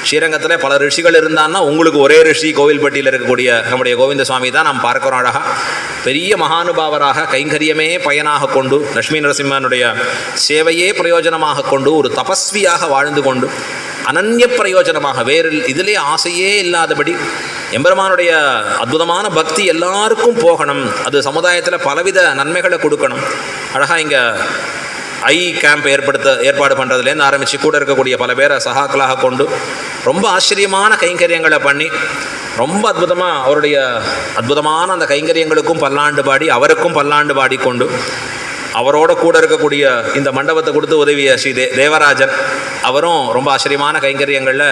Speaker 1: ஸ்ரீரங்கத்தில் பல ரிஷிகள் இருந்தான்னா உங்களுக்கு ஒரே ரிஷி கோவில்பட்டியில் இருக்கக்கூடிய நம்முடைய கோவிந்த சுவாமி தான் நாம் பார்க்கிறோம் அழகா. பெரிய மகானுபாவராக கைங்கரியமே பயனாக கொண்டு லட்சுமி நரசிம்மனுடைய சேவையே பிரயோஜனமாக கொண்டு ஒரு தபஸ்வியாக வாழ்ந்து கொண்டு அனன்ய பிரயோஜனமாக வேறு இதிலே ஆசையே இல்லாதபடி எம்பெருமானுடைய அற்புதமான பக்தி எல்லாருக்கும் போகணும், அது சமுதாயத்தில் பலவித நன்மைகளை கொடுக்கணும். அழகாக இங்கே ஐ கேம்ப் ஏற்பாடு பண்ணுறதுலேருந்து ஆரம்பித்து கூட இருக்கக்கூடிய பல பேரை சகாக்களாக கொண்டு ரொம்ப ஆச்சரியமான கைங்கரியங்களை பண்ணி ரொம்ப அற்புதமாக அவருடைய அற்புதமான அந்த கைங்கரியங்களுக்கும் பல்லாண்டு பாடி அவருக்கும் பல்லாண்டு பாடி கொண்டு அவரோட கூட இருக்கக்கூடிய இந்த மண்டபத்தை கொடுத்து உதவிய ஸ்ரீ தேவராஜன் அவரும் ரொம்ப ஆச்சரியமான கைங்கரியங்களில்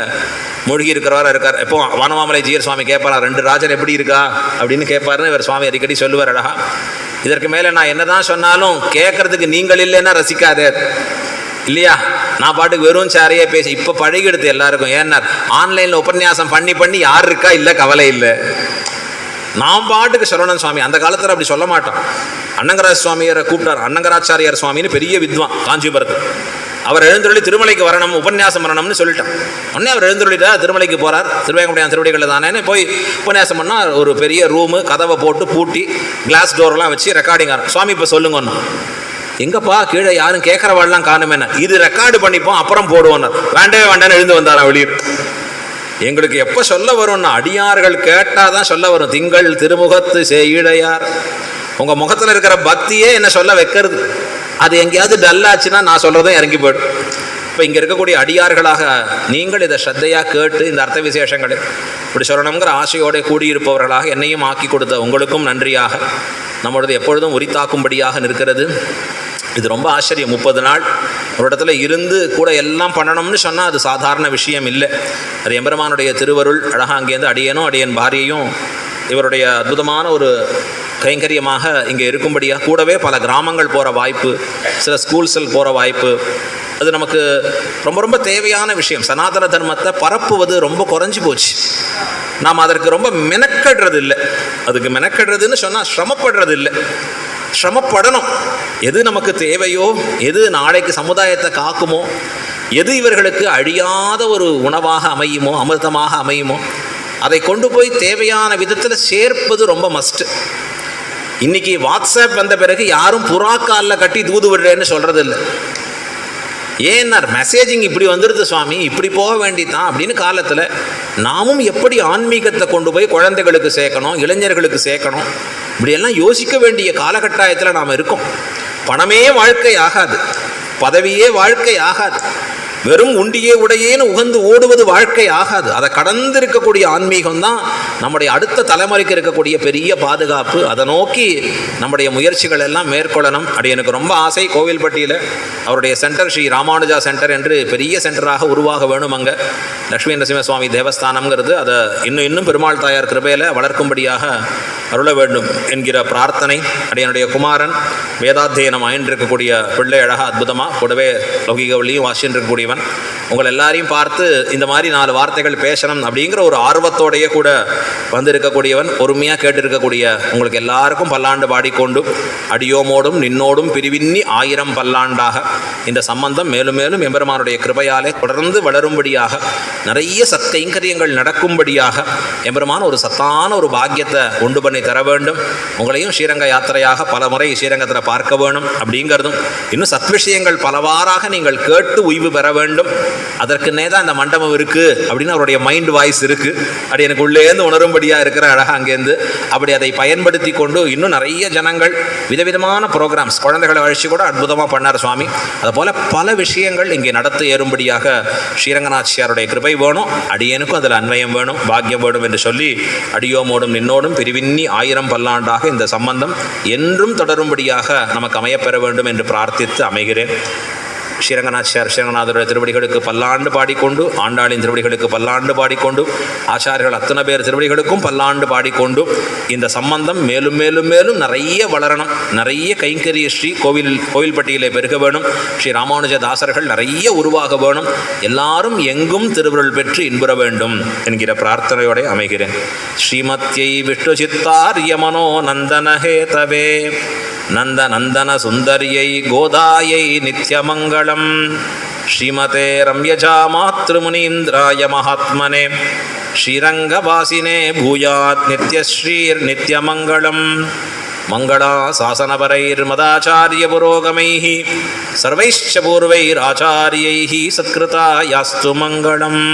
Speaker 1: மூழ்கி இருக்கிறவராக இருக்கார். எப்போ வானமாமலை ஜீயர் சுவாமி கேட்பாரா 2 ராஜன் எப்படி இருக்கா அப்படின்னு கேட்பாருன்னு இவர் சுவாமி அடிக்கடி சொல்லுவார் அழகா. இதற்கு மேலே நான் என்னதான் சொன்னாலும் கேட்கறதுக்கு நீங்கள் இல்லைன்னா ரசிக்காதே இல்லையா. நான் பாட்டுக்கு வெறும் சாரையே பேசி இப்போ பழகிடுது எல்லாருக்கும். ஏன்னா ஆன்லைனில் உபன்யாசம் பண்ணி யார் இருக்கா இல்லை கவலை இல்லை, நான் பாட்டுக்கு சொல்லணும் சுவாமி. அந்த காலத்தில் அப்படி சொல்ல மாட்டோம். அன்னங்கராஜ சுவாமியரை கூப்பிட்டார். அன்னங்கராச்சாரியார் சுவாமின்னு பெரிய வித்வான் காஞ்சிபுரத்து. அவர் எழுந்தருளி திருமலைக்கு வரணும் உபன்யாசம் வரணும்னு சொல்லிட்டான். உடனே அவர் எழுந்தருளிட்டா திருமலைக்கு போகிறார். திருவேங்கமுடியான் திருவடிகளில் தானேன்னு போய் உபன்யாசம் பண்ணால் ஒரு பெரிய ரூமு கதவை போட்டு பூட்டி கிளாஸ் டோரெலாம் வச்சு ரெக்கார்டிங் ஆகும். சுவாமி இப்போ சொல்லுங்கன்னு, எங்கப்பா கீழே யாரும் கேட்குறவாள்லாம் காணுமேன, இது ரெக்கார்டு பண்ணிப்போம் அப்புறம் போடுவோன்னு. வேண்டவே வேண்டான்னு எழுந்து வந்தாரான் வெளியே. எங்களுக்கு எப்போ சொல்ல வரும்னா அடியார்கள் கேட்டால் தான் சொல்ல வரும். திங்கள் திருமுகத்து செய்யிடையார், உங்கள் முகத்தில் இருக்கிற பக்தியே என்ன சொல்ல வைக்கிறது. அது எங்கேயாவது டல்லாச்சுன்னா நான் சொல்கிறதும் இறங்கி போய்டும். இப்போ இங்கே இருக்கக்கூடிய அடியார்களாக நீங்கள் இதை ஸ்ரத்தையாக கேட்டு இந்த அர்த்த விசேஷங்களை இப்படி சொல்லணுங்கிற ஆசையோடு கூடியிருப்பவர்களாக என்னையும் ஆக்கி கொடுத்த உங்களுக்கும் நன்றியாக நம்மளது எப்பொழுதும் உரித்தாக்கும்படியாக நிற்கிறது. இது ரொம்ப ஆச்சரியம். 30 நாள் ஒரு இடத்துல இருந்து கூட எல்லாம் பண்ணணும்னு சொன்னால் அது சாதாரண விஷயம் இல்லை. அது எம்பெருமானுடைய திருவருள். அழகாக அங்கேருந்து அடியனும் அடியன் பாரியையும் இவருடைய அற்புதமான ஒரு கைங்கரியமாக இங்கே இருக்கும்படியாக கூடவே பல கிராமங்கள் போகிற வாய்ப்பு, சில ஸ்கூல்ஸில் போகிற வாய்ப்பு, அது நமக்கு ரொம்ப ரொம்ப தேவையான விஷயம். சனாதன தர்மத்தை பரப்புவது ரொம்ப குறைஞ்சி போச்சு. நாம் அதற்கு ரொம்ப மெனக்கடுறது இல்லை. அதுக்கு மெனக்கடுறதுன்னு சொன்னால் சிரமப்படுறது இல்லை, சிரமப்படணும். எது நமக்கு தேவையோ, எது நாளைக்கு சமுதாயத்தை காக்குமோ, எது இவர்களுக்கு அழியாத ஒரு உணவாக அமையுமோ அமிர்தமாக அமையுமோ அதை கொண்டு போய் தேவையான விதத்தில் சேர்ப்பது ரொம்ப மஸ்ட்டு. இன்றைக்கி வாட்ஸ்அப் வந்த பிறகு யாரும் புறாக்காலில் கட்டி தூது விடுறேன்னு சொல்கிறது இல்லை. ஏன்னா மெசேஜிங் இப்படி வந்துடுது சுவாமி, இப்படி போக வேண்டிதான் அப்படின்னு காலத்தில் நாமும் எப்படி ஆன்மீகத்தை கொண்டு போய் குழந்தைகளுக்கு சேர்க்கணும், இளைஞர்களுக்கு சேர்க்கணும், இப்படியெல்லாம் யோசிக்க வேண்டிய காலகட்டாயத்தில் நாம் இருக்கோம். பணமே வாழ்க்கை ஆகாது, பதவியே வாழ்க்கை ஆகாது, வெறும் உண்டியே உடையேன்னு உகந்து ஓடுவது வாழ்க்கை ஆகாது. அதை கடந்து இருக்கக்கூடிய ஆன்மீகம் தான் நம்முடைய அடுத்த தலைமுறைக்கு இருக்கக்கூடிய பெரிய பாதுகாப்பு. அதை நோக்கி நம்முடைய முயற்சிகள் எல்லாம் மேற்கொள்ளணும். அப்படி எனக்கு ரொம்ப ஆசை. கோவில்பட்டியில் அவருடைய சென்டர் ஸ்ரீ ராமானுஜா சென்டர் என்று பெரிய சென்டராக உருவாக வேணும். அங்கே லட்சுமி நரசிம்ம சுவாமி தேவஸ்தானம்ங்கிறது அதை இன்னும் பெருமாள் தாயார் கிருபையில் வளர்க்கும்படியாக அருள வேண்டும் என்கிற பிரார்த்தனை. அடியனுடைய குமாரன் வேதாத்தியனம் ஆயின்றிருக்கக்கூடிய பிள்ளை அழகாக அற்புதமாக கூடவே லௌகிகவழியும் வாசின்னு இருக்கக்கூடியவன். உங்கள் எல்லாரையும் பார்த்து இந்த மாதிரி 4 வார்த்தைகள் பேசணும் அப்படிங்கிற ஒரு ஆர்வத்தோடையே கூட வந்திருக்கக்கூடியவன், பொறுமையாக கேட்டிருக்கக்கூடிய உங்களுக்கு எல்லாருக்கும் பல்லாண்டு பாடிக்கொண்டு அடியோமோடும் நின்னோடும் பிரிவின்னி 1000 பல்லாண்டாக இந்த சம்பந்தம் மேலும் மேலும் எம்பெருமானுடைய கிருபையாலே தொடர்ந்து வளரும்படியாக, நிறைய சத்கைங்கரியங்கள் நடக்கும்படியாக எம்பெருமான் ஒரு சத்தான ஒரு பாக்கியத்தை உண்டு பண்ணி பண்ணி தர வேண்டும். உங்களையும் ஸ்ரீரங்க யாத்திரையாக பல முறை ஸ்ரீரங்கத்தில் பார்க்க வேணும் அப்படிங்கிறதும், இன்னும் சத்விஷயங்கள் பலவாறாக நீங்கள் கேட்டு உய்வு பெற வேண்டும். அதற்குன்னே தான் இந்த மண்டபம் இருக்குது அப்படின்னு அவருடைய மைண்ட் வாய்ஸ் இருக்குது. அப்படி எனக்கு உள்ளேருந்து உணரும்படியாக இருக்கிற அழகாக அங்கேருந்து அப்படி அதை பயன்படுத்தி கொண்டு இன்னும் நிறைய ஜனங்கள் விதவிதமான ப்ரோக்ராம்ஸ், குழந்தைகளை அழிச்சு கூட அற்புதமாக பண்ணார் சுவாமி. அதுபோல் பல விஷயங்கள் இங்கே நடத்த ஏறும்படியாக ஸ்ரீரங்கநாச்சியாருடைய கிருபை வேணும். அடியனுக்கும் அதில் அன்வயம் வேணும், பாக்கியம் வேணும் என்று சொல்லி அடியோமோடும் நின்னோடும் பிரிவின்னி 1000 பல்லாண்டாக இந்த சம்பந்தம் என்றும் தொடரும்படியாக நமக்கு அமையப்பெற வேண்டும் என்று பிரார்த்தித்து அமைகிறேன். ஸ்ரீரங்கநாச்சியார் ஸ்ரீரங்கநாதருடைய திருவடிகளுக்கு பல்லாண்டு பாடிக்கொண்டு, ஆண்டாளின் திருவடிகளுக்கு பல்லாண்டு பாடிக்கொண்டு, ஆச்சாரியர்கள் அத்தனை பேர் திருவடிகளுக்கும் பல்லாண்டு பாடிக்கொண்டு இந்த சம்பந்தம் மேலும் மேலும் மேலும் நிறைய வளரணும். நிறைய கைங்கரிய ஸ்ரீ கோவில்பட்டியிலே பெருக வேணும். ஸ்ரீ ராமானுஜ தாசர்கள் நிறைய உருவாக வேணும். எல்லாரும் எங்கும் திருவருள் பெற்று இன்புற வேண்டும் என்கிற பிரார்த்தனையோடு அமைகிறேன். ஸ்ரீமத்யை விஷ்ணு சித்தாரிய மனோ நந்தனஹேதவே நந்த நந்தன சுந்தரியை கோதாயை நித்யமங்கலம். ஸ்ரீமதே ரம்யஜா மாத்ருமுனீந்திராய மகாத்மனே ஸ்ரீரங்கவாசினே பூயாத் நித்யஸ்ரீர் நித்யமங்கலம். மங்களாசாசனபரைர்மதாச்சாரிய புரோகமைः சர்வைश्च பூர்வைராச்சாரியைः சத்கிருதாயாஸ்து மங்களம்.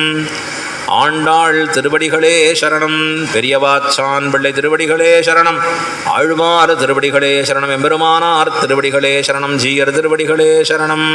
Speaker 1: ஆண்டாள் திருவடிகளே சரணம், பெரியவாச்சான் பிள்ளை திருவடிகளே சரணம், ஆழ்வார் திருவடிகளே சரணம், எம்பெருமானார் திருவடிகளே சரணம், ஜீயர் திருவடிகளே சரணம்.